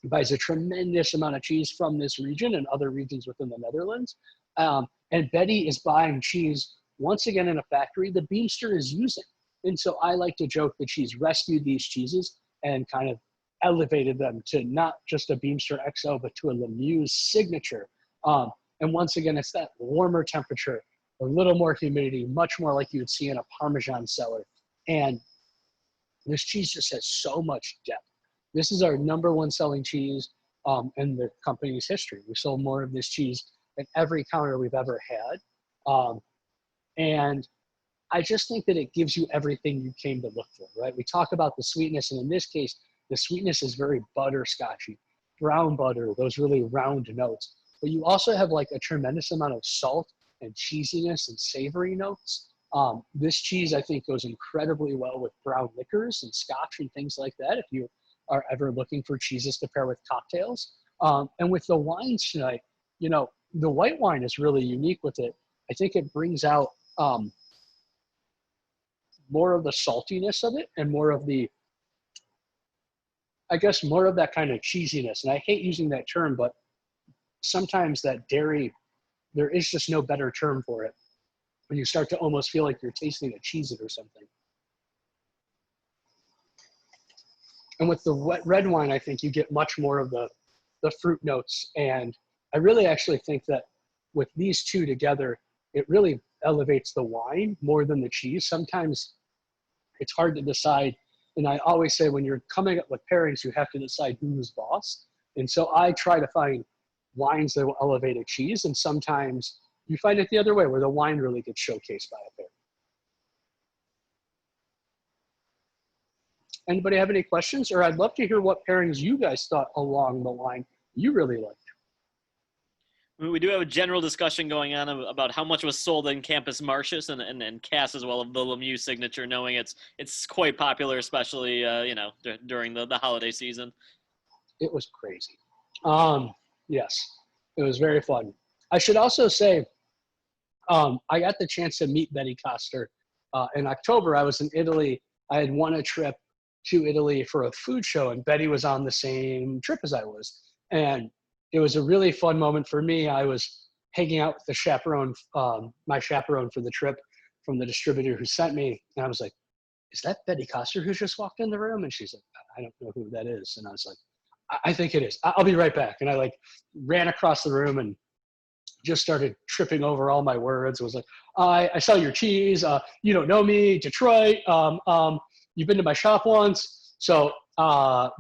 S1: buys a tremendous amount of cheese from this region and other regions within the Netherlands. And Betty is buying cheese, once again, in a factory that Beemster is using. And so I like to joke that she's rescued these cheeses and kind of elevated them to not just a Beemster XO, but to a Lemieux's signature. And once again, it's that warmer temperature, a little more humidity, much more like you would see in a Parmesan cellar. And this cheese just has so much depth. This is our #1 selling cheese in the company's history. We sold more of this cheese than every counter we've ever had. And I just think that it gives you everything you came to look for, right? We talk about the sweetness, and in this case, the sweetness is very butterscotchy, brown butter, those really round notes. But you also have like a tremendous amount of salt and cheesiness and savory notes. This cheese, I think, goes incredibly well with brown liquors and scotch and things like that if you are ever looking for cheeses to pair with cocktails. And with the wines tonight, you know, the white wine is really unique with it. I think it brings out more of the saltiness of it and more of the, I guess, more of that kind of cheesiness. And I hate using that term, but sometimes that dairy, there is just no better term for it. When you start to almost feel like you're tasting a Cheez-It or something. And with the red wine, I think you get much more of the fruit notes. And I really actually think that with these two together, it really elevates the wine more than the cheese. Sometimes it's hard to decide. And I always say when you're coming up with pairings, you have to decide who's boss. And so I try to find wines that will elevate a cheese. And sometimes you find it the other way, where the wine really gets showcased by a pair. Anybody have any questions? Or I'd love to hear what pairings you guys thought along the line you really liked.
S2: We do have a general discussion going on about how much was sold in Campus Martius and Cass as well of the Lemieux signature, knowing it's quite popular, especially you know, during the holiday season. It
S1: was crazy. Yes, it was very fun. I should also say, I got the chance to meet Betty Coster in October. I was in Italy. I had won a trip to Italy for a food show, and Betty was on the same trip as I was. And it was a really fun moment for me. I was hanging out with the chaperone, my chaperone for the trip from the distributor who sent me. And I was like, is that Betty Coster who just walked in the room? And she's like, I don't know who that is. And I was like, I think it is. I'll be right back. And I like ran across the room and just started tripping over all my words. It was like, I sell your cheese. You don't know me, Detroit. You've been to my shop once. So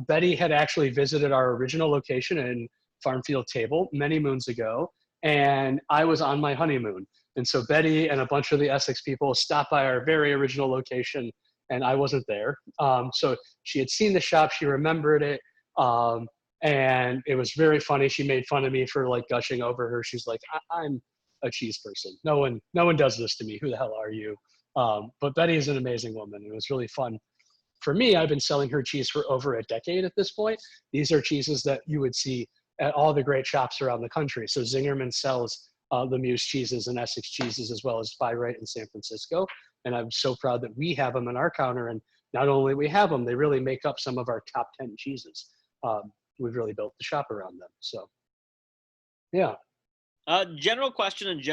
S1: Betty had actually visited our original location in Farmfield Table many moons ago, and I was on my honeymoon. And so Betty and a bunch of the Essex people stopped by our very original location, and I wasn't there. So she had seen the shop, she remembered it, and it was very funny. She made fun of me for like gushing over her. She's like, I'm a cheese person. No one does this to me. Who the hell are you? But Betty is an amazing woman. It was really fun. For me, I've been selling her cheese for over a decade at this point. These are cheeses that you would see at all the great shops around the country. So Zingerman sells Lemieux cheeses and Essex cheeses, as well as By-Rite in San Francisco. And I'm so proud that we have them on our counter. And not only we have them, they really make up some of our top 10 cheeses. We've really built the shop around them. So, yeah.
S2: General question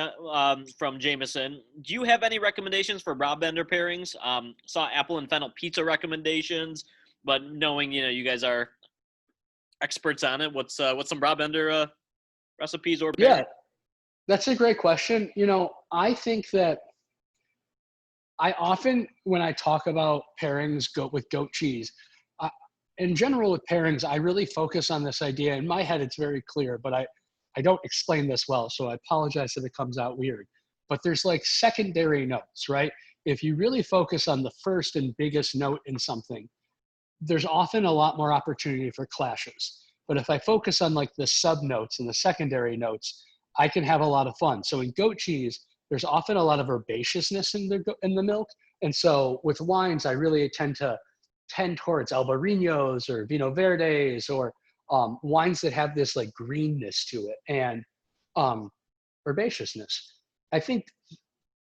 S2: from Jameson. Do you have any recommendations for Broadbender pairings? Saw apple and fennel pizza recommendations, but knowing, you know, you guys are experts on it, what's some Broadbender recipes or pairings?
S1: Yeah, that's a great question. You know, I think that I often, when I talk about pairings with goat cheese, in general with pairings, I really focus on this idea. In my head, it's very clear, but I don't explain this well, so I apologize if it comes out weird. But there's like secondary notes, right? If you really focus on the first and biggest note in something, there's often a lot more opportunity for clashes. But if I focus on like the sub notes and the secondary notes, I can have a lot of fun. So in goat cheese, there's often a lot of herbaceousness in the milk. And so with wines, I really tend towards Albariños or Vino Verdes or wines that have this like greenness to it and herbaceousness. I think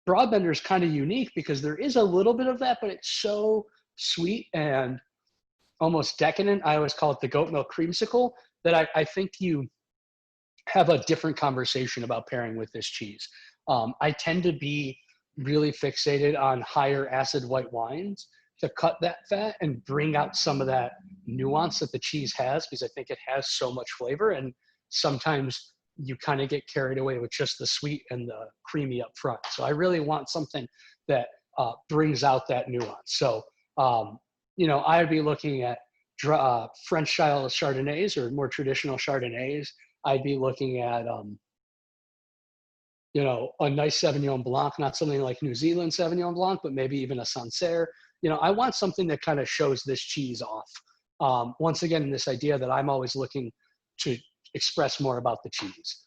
S1: Broadbender is kind of unique because there is a little bit of that, but it's so sweet and almost decadent. I always call it the goat milk creamsicle, that I think you have a different conversation about pairing with this cheese. I tend to be really fixated on higher acid white wines to cut that fat and bring out some of that nuance that the cheese has, because I think it has so much flavor. And sometimes you kind of get carried away with just the sweet and the creamy up front. So I really want something that brings out that nuance. So, you know, I would be looking at French style Chardonnays or more traditional Chardonnays. I'd be looking at, you know, a nice Sauvignon Blanc, not something like New Zealand Sauvignon Blanc, but maybe even a Sancerre. You know, I want something that kind of shows this cheese off. Once again, this idea that I'm always looking to express more about the cheese.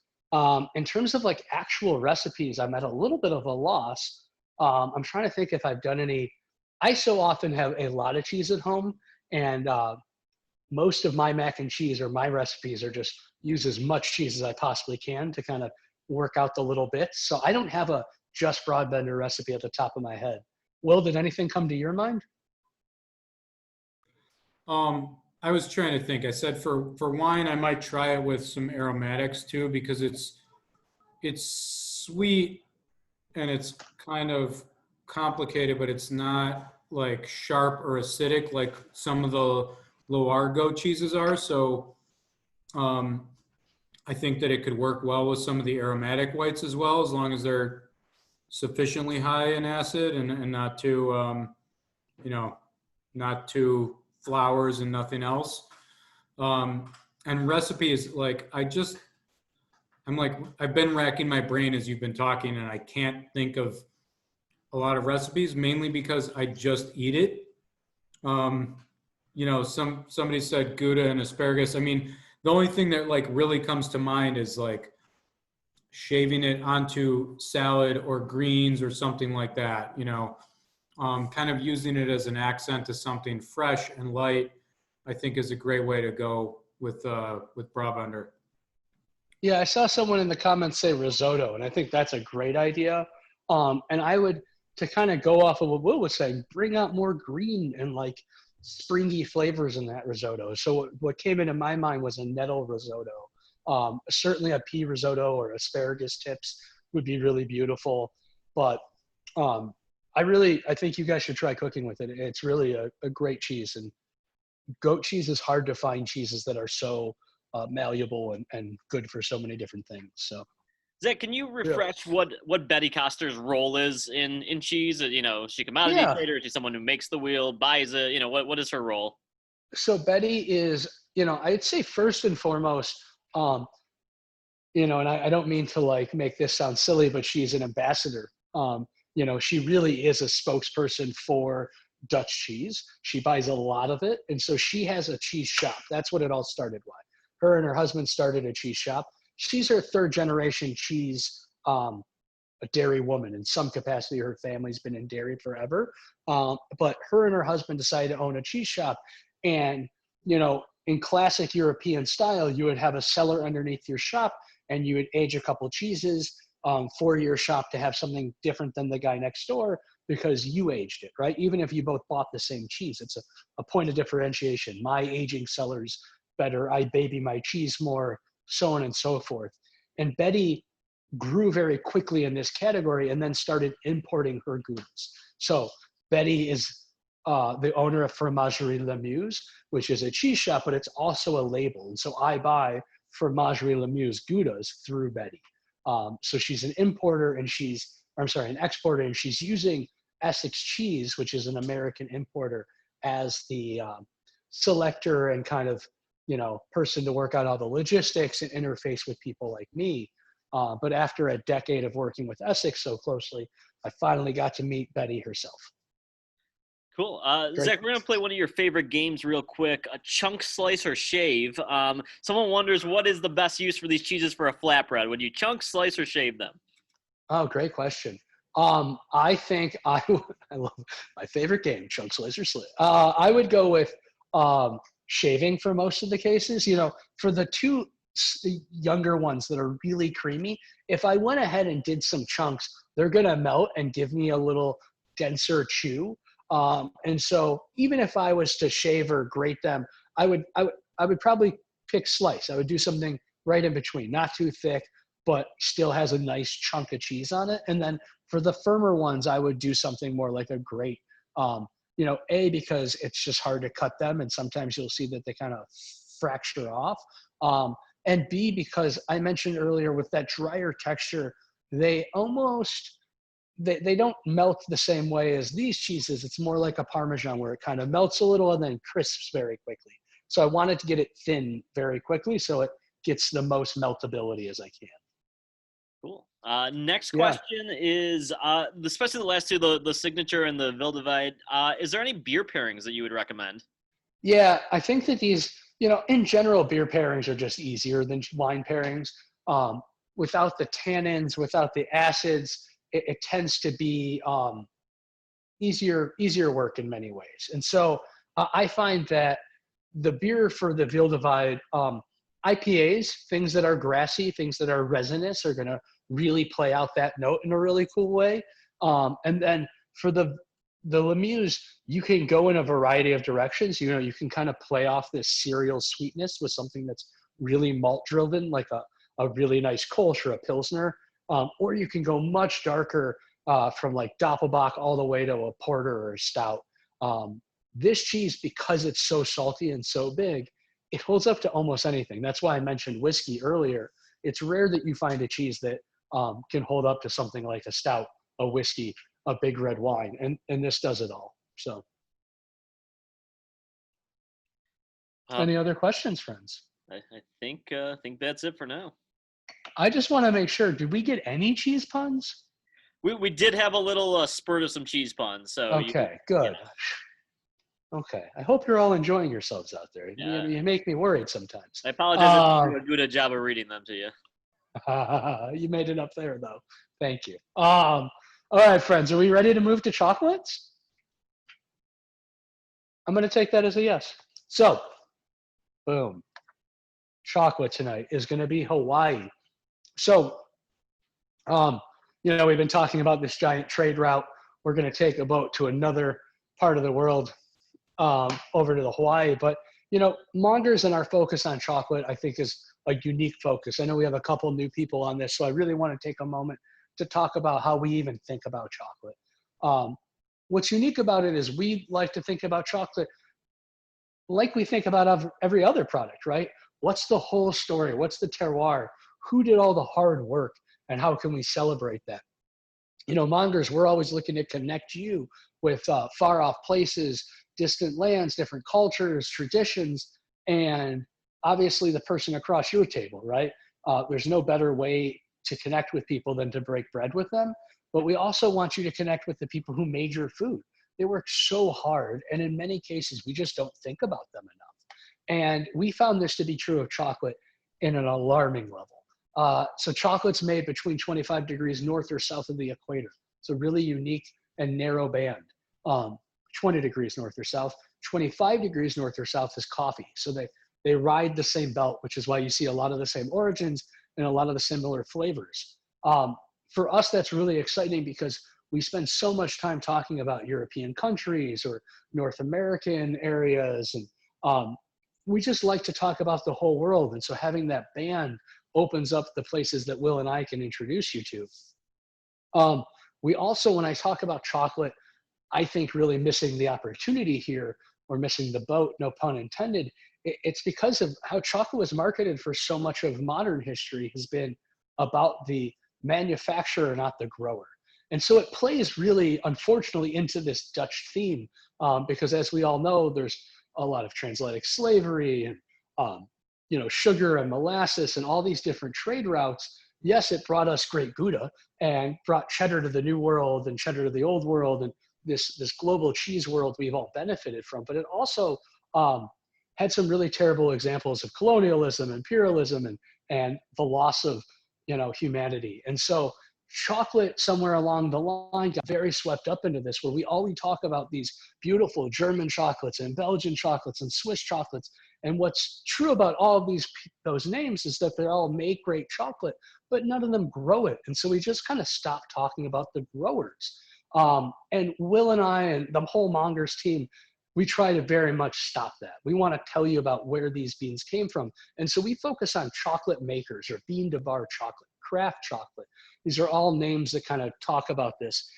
S1: In terms of like actual recipes, I'm at a little bit of a loss. I'm trying to think if I've done any. I so often have a lot of cheese at home, and most of my mac and cheese or my recipes are just use as much cheese as I possibly can to kind of work out the little bits. So I don't have a just Broadbender recipe at the top of my head. Will, did anything come to your mind?
S4: I was trying to think. I said for wine, I might try it with some aromatics too, because it's sweet and it's kind of complicated, but it's not like sharp or acidic like some of the Loargo cheeses are. So I think that it could work well with some of the aromatic whites as well, as long as they're sufficiently high in acid and not too, not too flowers and nothing else. And recipes, like I've been racking my brain as you've been talking, and I can't think of a lot of recipes, mainly because I just eat it. Somebody said Gouda and asparagus. I mean, the only thing that like really comes to mind is like shaving it onto salad or greens or something like that, kind of using it as an accent to something fresh and light, I think is a great way to go with Broadbender.
S1: Yeah, I saw someone in the comments say risotto, and I think that's a great idea. And I would, to kind of go off of what Will was saying, bring out more green and like springy flavors in that risotto. So what came into my mind was a nettle risotto. Certainly a pea risotto or asparagus tips would be really beautiful. But I think you guys should try cooking with it. It's really a great cheese, and goat cheese is hard to find cheeses that are so malleable and good for so many different things. So,
S2: Zach, can you refresh what Betty Coster's role is in cheese? Is she a commodity trader? Is she someone who makes the wheel, buys it? What is her role?
S1: So Betty is, I'd say first and foremost, and I don't mean to like make this sound silly, but she's an ambassador. She really is a spokesperson for Dutch cheese. She buys a lot of it. And so she has a cheese shop. That's what it all started with. Her and her husband started a cheese shop. She's her third generation cheese, a dairy woman. In some capacity, her family's been in dairy forever. But her and her husband decided to own a cheese shop. And, in classic European style, you would have a cellar underneath your shop and you would age a couple cheeses for your shop to have something different than the guy next door because you aged it, right? Even if you both bought the same cheese, it's a point of differentiation. My aging cellar's better. I baby my cheese more, so on and so forth. And Betty grew very quickly in this category and then started importing her Goudas. So Betty is the owner of Fromagerie Le Muse, which is a cheese shop, but it's also a label. And so I buy Fromagerie Le Muse Goudas through Betty. So she's an importer and an exporter, and she's using Essex Cheese, which is an American importer, as the selector and kind of, person to work out all the logistics and interface with people like me. But after a decade of working with Essex so closely, I finally got to meet Betty herself.
S2: Cool. Zach, we're going to play one of your favorite games real quick, a chunk, slice, or shave. Someone wonders, what is the best use for these cheeses for a flatbread? Would you chunk, slice, or shave them?
S1: Oh, great question. I think I love my favorite game, chunk, slice, or slit. I would go with shaving for most of the cases. For the two younger ones that are really creamy, if I went ahead and did some chunks, they're going to melt and give me a little denser chew. And so even if I was to shave or grate them, I would probably pick slice. I would do something right in between, not too thick, but still has a nice chunk of cheese on it. And then for the firmer ones, I would do something more like a grate, because it's just hard to cut them. And sometimes you'll see that they kind of fracture off. And B, because I mentioned earlier with that drier texture, they don't melt the same way as these cheeses. It's more like a Parmesan where it kind of melts a little and then crisps very quickly. So I wanted to get it thin very quickly so it gets the most meltability as I can.
S2: Cool. Next question is, especially the last two, the Signature and the Wildevide, is there any beer pairings that you would recommend?
S1: Yeah, I think that these, in general, beer pairings are just easier than wine pairings. Without the tannins, without the acids, it tends to be easier work in many ways. And so I find that the beer for the Veal Divide, IPAs, things that are grassy, things that are resinous are going to really play out that note in a really cool way. And then for the Lemieux, you can go in a variety of directions. You know, you can kind of play off this cereal sweetness with something that's really malt driven, like a really nice Kolsch or a Pilsner. Or you can go much darker from like Doppelbock all the way to a porter or a stout. This cheese, because it's so salty and so big, it holds up to almost anything. That's why I mentioned whiskey earlier. It's rare that you find a cheese that can hold up to something like a stout, a whiskey, a big red wine, and this does it all. So, any other questions, friends?
S2: I think that's it for now.
S1: I just want to make sure. Did we get any cheese puns?
S2: We did have a little spurt of some cheese puns. So
S1: okay, good. Yeah. Okay, I hope you're all enjoying yourselves out there.
S2: Yeah.
S1: You make me worried sometimes.
S2: I apologize if I didn't do a good job of reading them to you.
S1: You made it up there, though. Thank you. All right, friends, are we ready to move to chocolates? I'm going to take that as a yes. So, boom. Chocolate tonight is going to be Hawaii. So, we've been talking about this giant trade route. We're going to take a boat to another part of the world, over to the Hawaii. But, Mongers and our focus on chocolate, I think, is a unique focus. I know we have a couple new people on this, so I really want to take a moment to talk about how we even think about chocolate. What's unique about it is we like to think about chocolate like we think about every other product, right? What's the whole story? What's the terroir? Who did all the hard work? And how can we celebrate that? Mongers, we're always looking to connect you with far off places, distant lands, different cultures, traditions, and obviously the person across your table, right? There's no better way to connect with people than to break bread with them. But we also want you to connect with the people who made your food. They work so hard, and in many cases, we just don't think about them enough. And we found this to be true of chocolate in an alarming level. So chocolate's made between 25 degrees north or south of the equator. It's a really unique and narrow band. 20 degrees north or south. 25 degrees north or south is coffee. So they ride the same belt, which is why you see a lot of the same origins and a lot of the similar flavors. For us, that's really exciting because we spend so much time talking about European countries or North American areas. And we just like to talk about the whole world. And so having that band opens up the places that Will and I can introduce you to. We also, when I talk about chocolate, I think really missing the opportunity here, or missing the boat, no pun intended. It's because of how chocolate was marketed for so much of modern history has been about the manufacturer, not the grower. And so it plays really, unfortunately, into this Dutch theme, because as we all know, there's a lot of transatlantic slavery and, sugar and molasses and all these different trade routes. Yes, it brought us great Gouda and brought cheddar to the new world and cheddar to the old world and this global cheese world we've all benefited from. But it also had some really terrible examples of colonialism, imperialism, and the loss of, humanity. And so chocolate somewhere along the line got very swept up into this, where we always talk about these beautiful German chocolates and Belgian chocolates and Swiss chocolates. And what's true about all of those names is that they all make great chocolate, but none of them grow it. And so we just kind of stopped talking about the growers. And Will and I and the whole Mongers team, we try to very much stop that. We want to tell you about where these beans came from. And so we focus on chocolate makers, or bean to bar chocolate, craft chocolate. These are all names that kind of talk about this.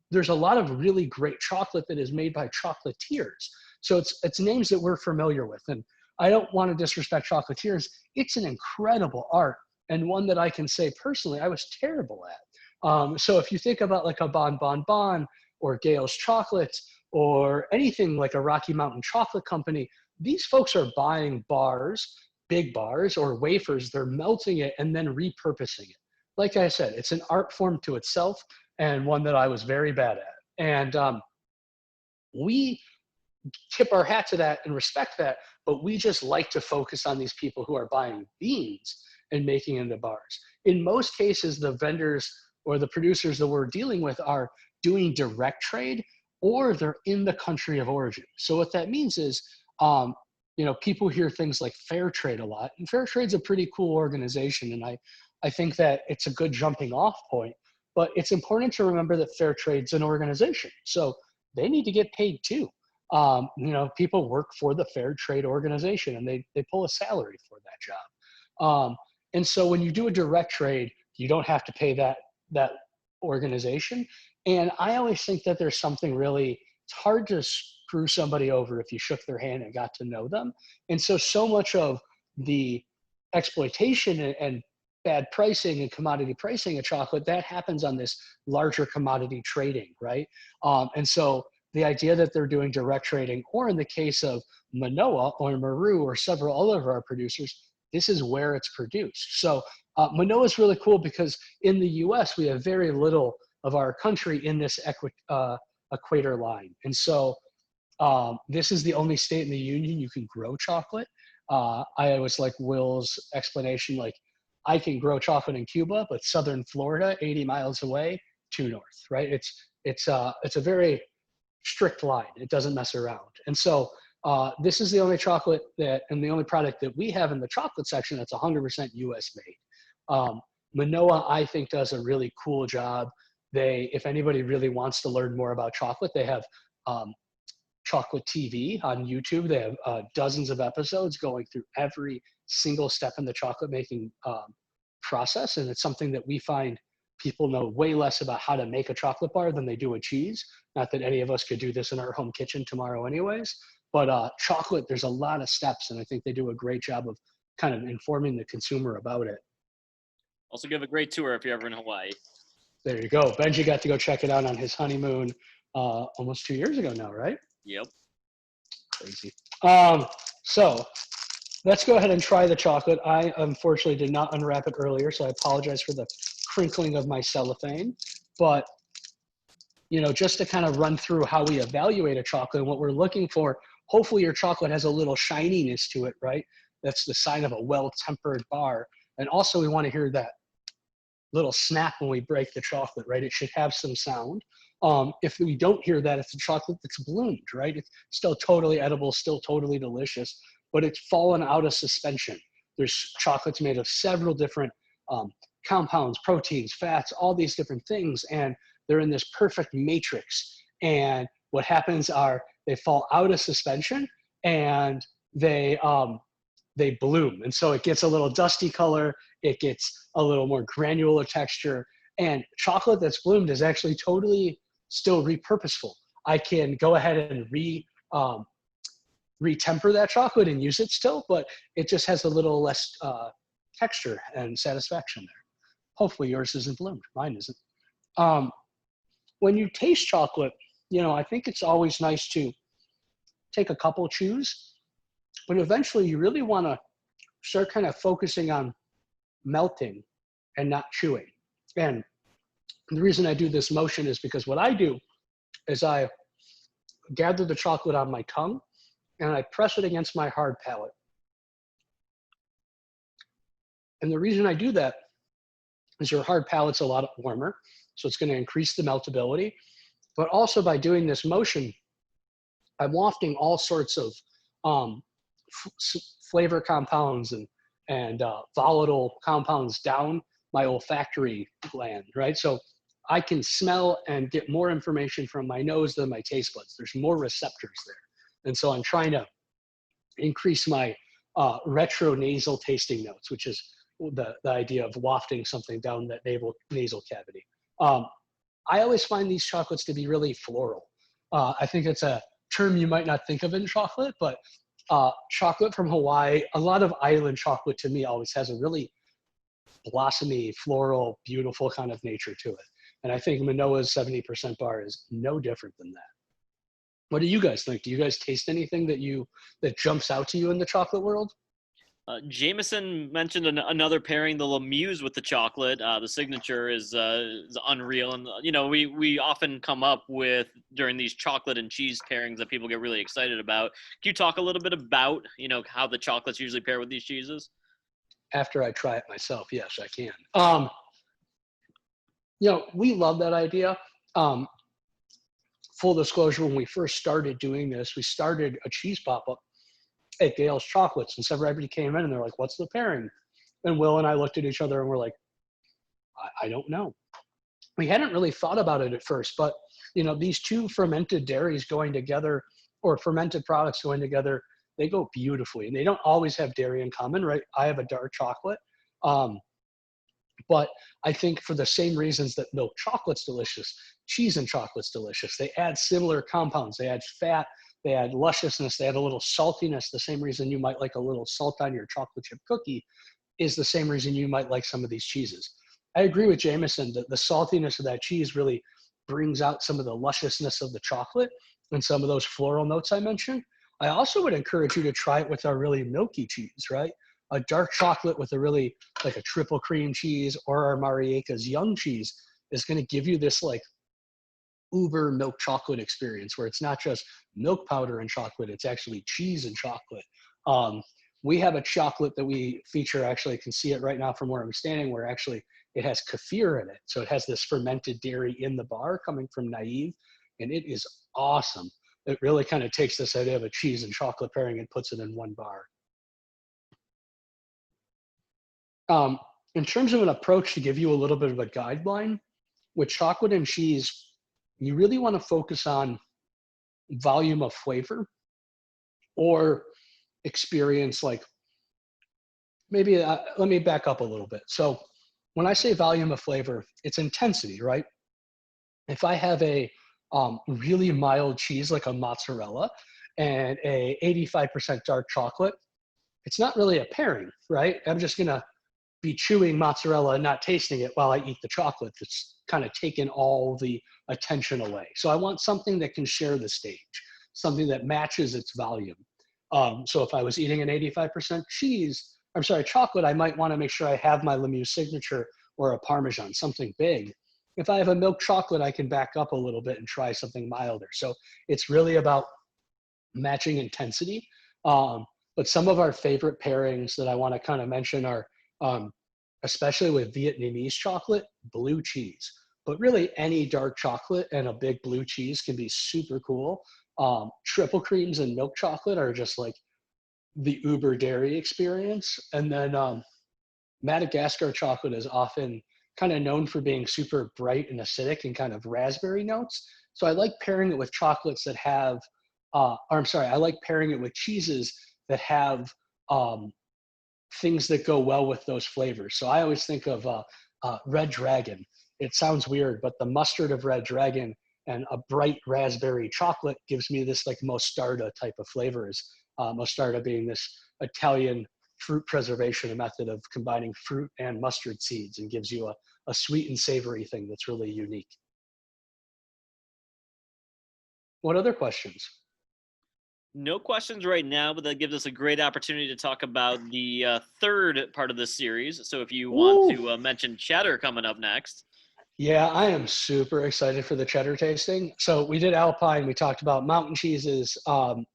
S1: There's a lot of really great chocolate that is made by chocolatiers. So it's names that we're familiar with. And I don't want to disrespect chocolatiers. It's an incredible art, and one that I can say personally I was terrible at. So if you think about like a Bon Bon Bon or Gale's Chocolates or anything like a Rocky Mountain Chocolate Company, these folks are buying bars, big bars or wafers, they're melting it and then repurposing it. Like I said, it's an art form to itself, and one that I was very bad at. And we tip our hat to that and respect that, but we just like to focus on these people who are buying beans and making it into bars. In most cases, the vendors or the producers that we're dealing with are doing direct trade, or they're in the country of origin. So what that means is You know, people hear things like fair trade a lot, and fair trade's a pretty cool organization. And I think that it's a good jumping off point, but it's important to remember that fair trade's an organization. So they need to get paid too. You know, people work for the fair trade organization and they pull a salary for that job. And so when you do a direct trade, you don't have to pay that organization. And I always think that there's something really, it's hard to screw somebody over if you shook their hand and got to know them. And so much of the exploitation and bad pricing and commodity pricing of chocolate, that happens on this larger commodity trading, right? And so the idea that they're doing direct trading, or in the case of Manoa or Maru or several other of our producers, this is where it's produced. So Manoa is really cool because in the US, we have very little of our country in this equator line. And so this is the only state in the union you can grow chocolate. I always like Will's explanation, like I can grow chocolate in Cuba, but Southern Florida, 80 miles away, too north, right? It's a very strict line. It doesn't mess around. And so this is the only chocolate and the only product that we have in the chocolate section that's 100% US made. Manoa, I think, does a really cool job. If anybody really wants to learn more about chocolate, they have Chocolate TV on YouTube. They have dozens of episodes going through every single step in the chocolate making process. And it's something that we find people know way less about how to make a chocolate bar than they do a cheese. Not that any of us could do this in our home kitchen tomorrow anyways, but chocolate, there's a lot of steps, and I think they do a great job of kind of informing the consumer about it.
S2: Also give a great tour if you're ever in Hawaii.
S1: There you go. Benji got to go check it out on his honeymoon almost 2 years ago now, right?
S2: Yep.
S1: Crazy. So let's go ahead and try the chocolate. I unfortunately did not unwrap it earlier, so I apologize for the crinkling of my cellophane. But, you know, just to kind of run through how we evaluate a chocolate and what we're looking for, hopefully your chocolate has a little shininess to it, right? That's the sign of a well-tempered bar. And also we want to hear that little snap when we break the chocolate, right? It should have some sound. If we don't hear that, it's a chocolate that's bloomed, right? It's still totally edible, still totally delicious, but it's fallen out of suspension. There's chocolates made of several different compounds, proteins, fats, all these different things, and they're in this perfect matrix. And what happens are they fall out of suspension and they bloom. And so it gets a little dusty color, it gets a little more granular texture, and chocolate that's bloomed is actually totally still repurposeful. I can go ahead and retemper that chocolate and use it still, but it just has a little less texture and satisfaction there. Hopefully yours isn't bloomed, mine isn't. When you taste chocolate, you know, I think it's always nice to take a couple chews, but eventually you really want to start kind of focusing on melting and not chewing. And the reason I do this motion is because what I do is I gather the chocolate on my tongue and I press it against my hard palate. And the reason I do that is your hard palate's a lot warmer, so it's going to increase the meltability. But also by doing this motion, I'm wafting all sorts of flavor compounds and volatile compounds down my olfactory gland, right? So I can smell and get more information from my nose than my taste buds. There's more receptors there. And so I'm trying to increase my retronasal tasting notes, which is the idea of wafting something down that nasal cavity. I always find these chocolates to be really floral. I think it's a term you might not think of in chocolate, but chocolate from Hawaii, a lot of island chocolate to me always has a really blossomy, floral, beautiful kind of nature to it. And I think Manoa's 70% bar is no different than that. What do you guys think? Do you guys taste anything that jumps out to you in the chocolate world?
S2: Jameson mentioned another pairing, the Lemuse with the chocolate. The signature is unreal, and you know we often come up with during these chocolate and cheese pairings that people get really excited about. Can you talk a little bit about how the chocolates usually pair with these cheeses?
S1: After I try it myself, yes, I can. We love that idea. Full disclosure, when we first started doing this, we started a cheese pop-up hey, Gale's Chocolates. And so everybody came in and they're like, what's the pairing? And Will and I looked at each other and we're like, I don't know. We hadn't really thought about it at first, but you know, these two fermented dairies going together, or fermented products going together, they go beautifully, and they don't always have dairy in common, right? I have a dark chocolate, but I think for the same reasons that milk chocolate's delicious, cheese and chocolate's delicious. They add similar compounds. They add fat, they add lusciousness, they add a little saltiness. The same reason you might like a little salt on your chocolate chip cookie is the same reason you might like some of these cheeses. I agree with Jameson that the saltiness of that cheese really brings out some of the lusciousness of the chocolate and some of those floral notes I mentioned. I also would encourage you to try it with our really milky cheese, right? A dark chocolate with a really like a triple cream cheese, or our Marieke's young cheese is going to give you this like uber milk chocolate experience where it's not just milk powder and chocolate, it's actually cheese and chocolate. We have a chocolate that we feature, actually, you can see it right now from where I'm standing, where actually it has kefir in it. So it has this fermented dairy in the bar coming from Naive, and it is awesome. It really kind of takes this idea of a cheese and chocolate pairing and puts it in one bar. In terms of an approach to give you a little bit of a guideline, with chocolate and cheese, you really want to focus on volume of flavor or experience. Like maybe, let me back up a little bit. So when I say volume of flavor, it's intensity, right? If I have a really mild cheese like a mozzarella and a 85% dark chocolate, it's not really a pairing, right? I'm just gonna be chewing mozzarella and not tasting it while I eat the chocolate. That's kind of taken all the attention away. So I want something that can share the stage, something that matches its volume. So if I was eating an 85% chocolate, I might want to make sure I have my Lemieux signature or a Parmesan, something big. If I have a milk chocolate, I can back up a little bit and try something milder. So it's really about matching intensity. But some of our favorite pairings that I want to kind of mention are, especially with Vietnamese chocolate, blue cheese. But really any dark chocolate and a big blue cheese can be super cool. Triple creams and milk chocolate are just like the uber dairy experience. And then Madagascar chocolate is often kind of known for being super bright and acidic and kind of raspberry notes. So I like pairing it with chocolates that have, I like pairing it with cheeses that have things that go well with those flavors. So I always think of Red Dragon. It sounds weird, but the mustard of Red Dragon and a bright raspberry chocolate gives me this like mostarda type of flavors. Mostarda being this Italian fruit preservation method of combining fruit and mustard seeds, and gives you a sweet and savory thing that's really unique. What other questions?
S2: No questions right now, but that gives us a great opportunity to talk about the third part of this series. So if you want to mention cheddar coming up next.
S1: Yeah, I am super excited for the cheddar tasting. So we did Alpine, we talked about mountain cheeses.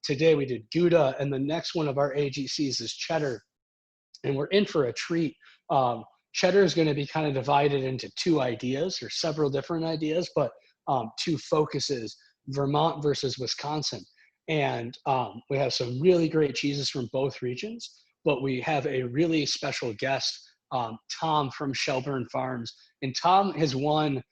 S1: Today we did Gouda, and the next one of our AGCs is cheddar. And we're in for a treat. Cheddar is going to be kind of divided into two ideas, or several different ideas, but two focuses, Vermont versus Wisconsin. And we have some really great cheeses from both regions, but we have a really special guest, Tom from Shelburne Farms. And Tom has won,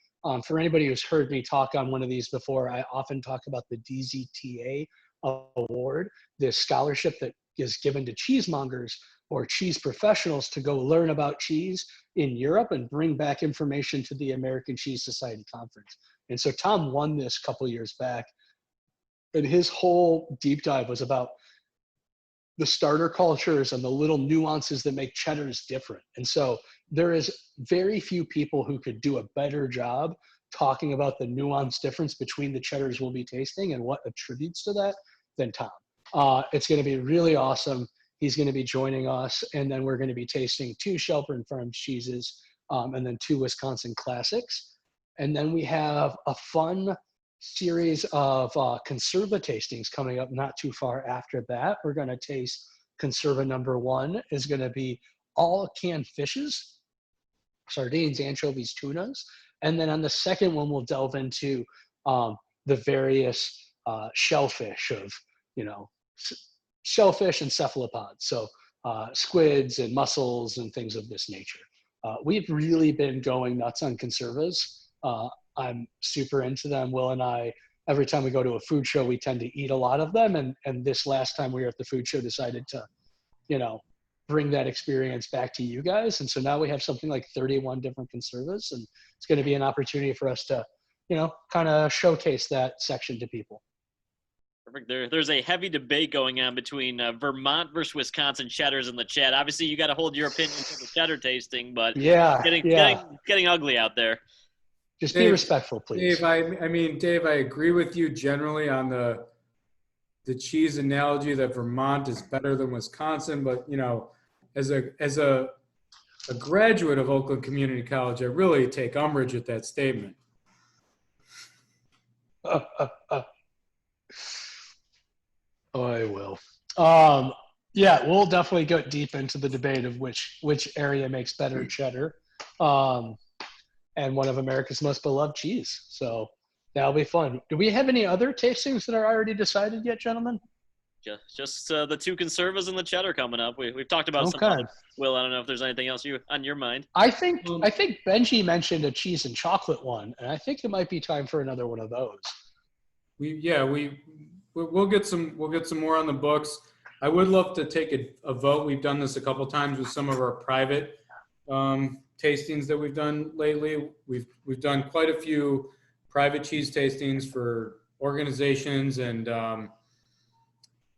S1: for anybody who's heard me talk on one of these before, I often talk about the DZTA award, this scholarship that is given to cheesemongers or cheese professionals to go learn about cheese in Europe and bring back information to the American Cheese Society Conference. And so Tom won this a couple years back. And his whole deep dive was about the starter cultures and the little nuances that make cheddars different. And so there is very few people who could do a better job talking about the nuanced difference between the cheddars we'll be tasting and what attributes to that than Tom. It's going to be really awesome. He's going to be joining us, and then we're going to be tasting 2 Shelburne Farms cheeses, and then 2 Wisconsin classics. And then we have a fun series of conserva tastings coming up not too far after that. We're going to taste conserva number 1 is going to be all canned fishes, sardines, anchovies, tunas. And then on the second one, we'll delve into the various shellfish of, shellfish and cephalopods. So squids and mussels and things of this nature. We've really been going nuts on conservas. I'm super into them. Will and I, every time we go to a food show, we tend to eat a lot of them. And this last time we were at the food show, decided to, bring that experience back to you guys. And so now we have something like 31 different conservas, and it's going to be an opportunity for us to, kind of showcase that section to people.
S2: Perfect. There's a heavy debate going on between Vermont versus Wisconsin cheddars in the chat. Obviously, you got to hold your opinion to the cheddar tasting, but getting ugly out there.
S1: Just be respectful, please.
S4: Dave, Dave, I agree with you generally on the cheese analogy that Vermont is better than Wisconsin, but as a graduate of Oakland Community College, I really take umbrage at that statement.
S1: I will. We'll definitely go deep into the debate of which area makes better cheddar, and one of America's most beloved cheese. So that'll be fun. Do we have any other tastings that are already decided yet, gentlemen?
S2: Just the two conservas and the cheddar coming up. We've talked about some other. Will, I don't know if there's anything else on your mind.
S1: I think Benji mentioned a cheese and chocolate one, and I think it might be time for another one of those.
S4: We'll get some more on the books. I would love to take a vote. We've done this a couple times with some of our private tastings that we've done lately. We've done quite a few private cheese tastings for organizations and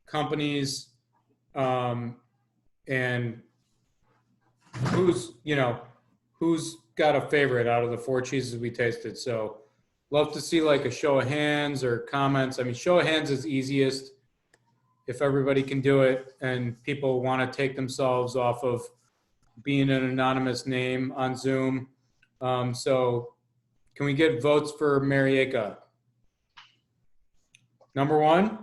S4: companies, and who's got a favorite out of the 4 cheeses we tasted. So love to see like a show of hands or comments. I mean, show of hands is easiest if everybody can do it and people want to take themselves off of being an anonymous name on Zoom. So can we get votes for Marieke? Number 1?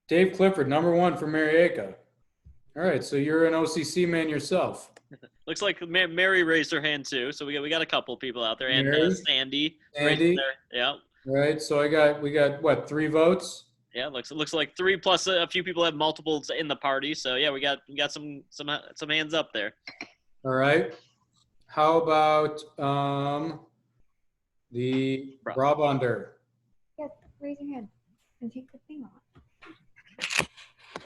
S4: Dave Clifford, number 1 for Marieke. All right, so you're an OCC man yourself.
S2: Looks like Mary raised her hand too, so we got a couple people out there, and Sandy.
S4: Andy,
S2: there. Yeah.
S4: All right, so we got what, 3 votes?
S2: Yeah, looks like 3 plus a few people have multiples in the party. So yeah, we got some hands up there.
S4: All right. How about the Broadbender?
S5: Yes, raise your hand and take the thing off.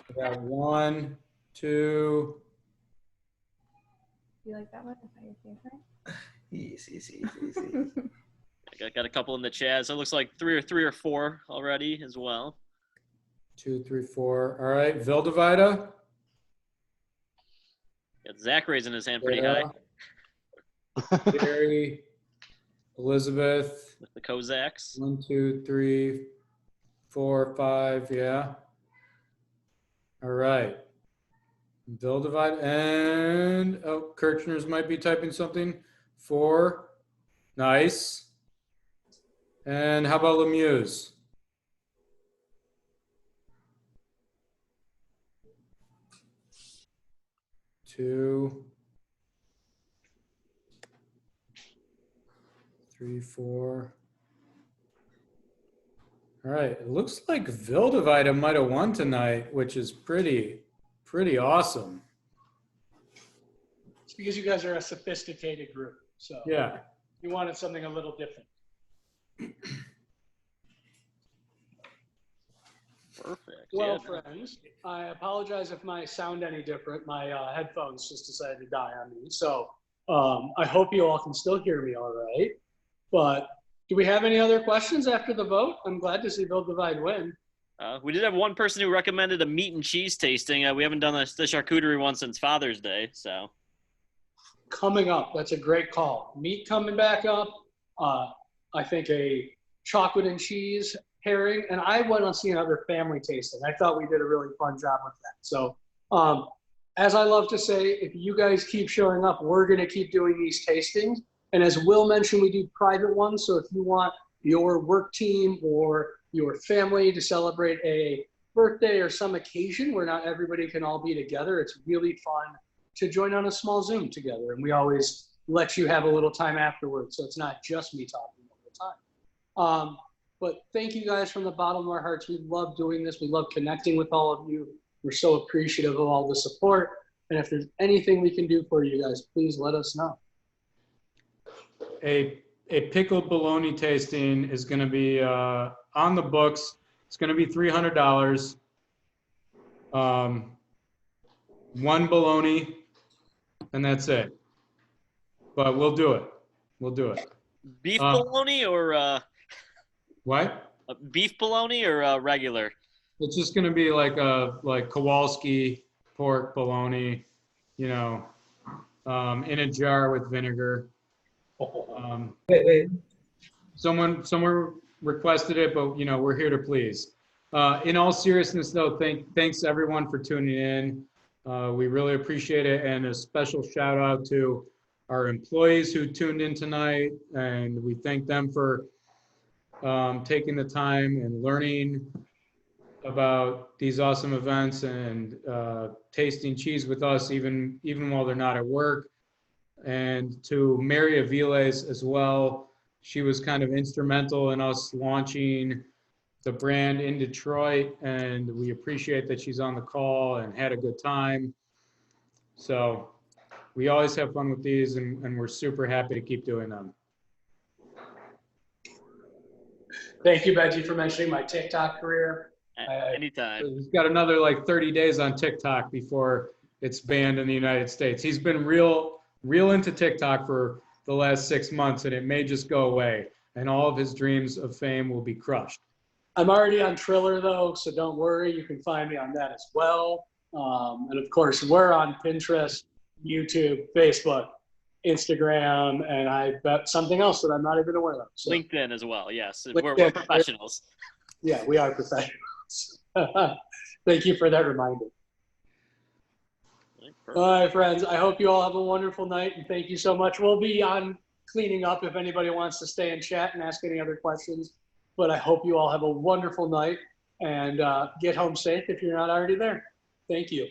S4: We got 1, 2.
S5: You like that one? Is that your favorite?
S6: Easy.
S2: I got a couple in the chat. So it looks like 3 or 4 already as well.
S4: 2, 3, 4. All right, Vildevida.
S2: Got Zach raising his hand pretty high.
S4: Gary, Elizabeth.
S2: With the Kozaks.
S4: 1, 2, 3, 4, 5. Yeah. All right. Vildevida and Kirchner's might be typing something. 4. Nice. And how about Lemieux's? 2, 3, 4. All right, it looks like Vildevida might have won tonight, which is pretty awesome.
S1: It's because you guys are a sophisticated group. So
S4: yeah,
S1: you wanted something a little different.
S2: Perfect.
S1: Well, friends, I apologize if my sound any different. My headphones just decided to die on me. So I hope you all can still hear me all right. But do we have any other questions after the vote? I'm glad to see Vildevida win.
S2: We did have one person who recommended a meat and cheese tasting. We haven't done the charcuterie one since Father's Day, so.
S1: Coming up, that's a great call. Meat coming back up. I think a chocolate and cheese pairing, and I went on seeing another family tasting. I thought we did a really fun job with that. So as I love to say, if you guys keep showing up, we're going to keep doing these tastings. And as Will mentioned, we do private ones. So if you want your work team or your family to celebrate a birthday or some occasion where not everybody can all be together, it's really fun to join on a small Zoom together. And we always let you have a little time afterwards. So it's not just me talking all the time. But thank you guys from the bottom of our hearts. We love doing this. We love connecting with all of you. We're so appreciative of all the support. And if there's anything we can do for you guys, please let us know.
S4: A pickled bologna tasting is going to be on the books. It's going to be $300. One bologna, and that's it. But we'll do it. We'll do it.
S2: Beef bologna or
S4: What?
S2: beef bologna or regular?
S4: It's just going to be like Kowalski pork bologna, you know, in a jar with vinegar.
S6: Wait.
S4: Someone requested it, but you know, we're here to please. In all seriousness, though, thanks everyone for tuning in. We really appreciate it, and a special shout out to our employees who tuned in tonight, and we thank them for taking the time and learning about these awesome events and tasting cheese with us, even while they're not at work. And to Mary Aviles as well. She was kind of instrumental in us launching the brand in Detroit, and we appreciate that she's on the call and had a good time. So we always have fun with these, and we're super happy to keep doing them.
S1: Thank you, Benji, for mentioning my TikTok career.
S2: Anytime.
S4: He's got another like 30 days on TikTok before it's banned in the United States. He's been real into TikTok for the last 6 months, and it may just go away, and all of his dreams of fame will be crushed.
S1: I'm already on Triller, though, so don't worry. You can find me on that as well. And, of course, we're on Pinterest, YouTube, Facebook, Instagram, and I bet something else that I'm not even aware of. So.
S2: LinkedIn as well, yes.
S1: LinkedIn.
S2: We're professionals.
S1: Yeah, we are professionals. Thank you for that reminder. All right, friends. I hope you all have a wonderful night, and thank you so much. We'll be on cleaning up if anybody wants to stay and chat and ask any other questions. But I hope you all have a wonderful night and get home safe if you're not already there. Thank you.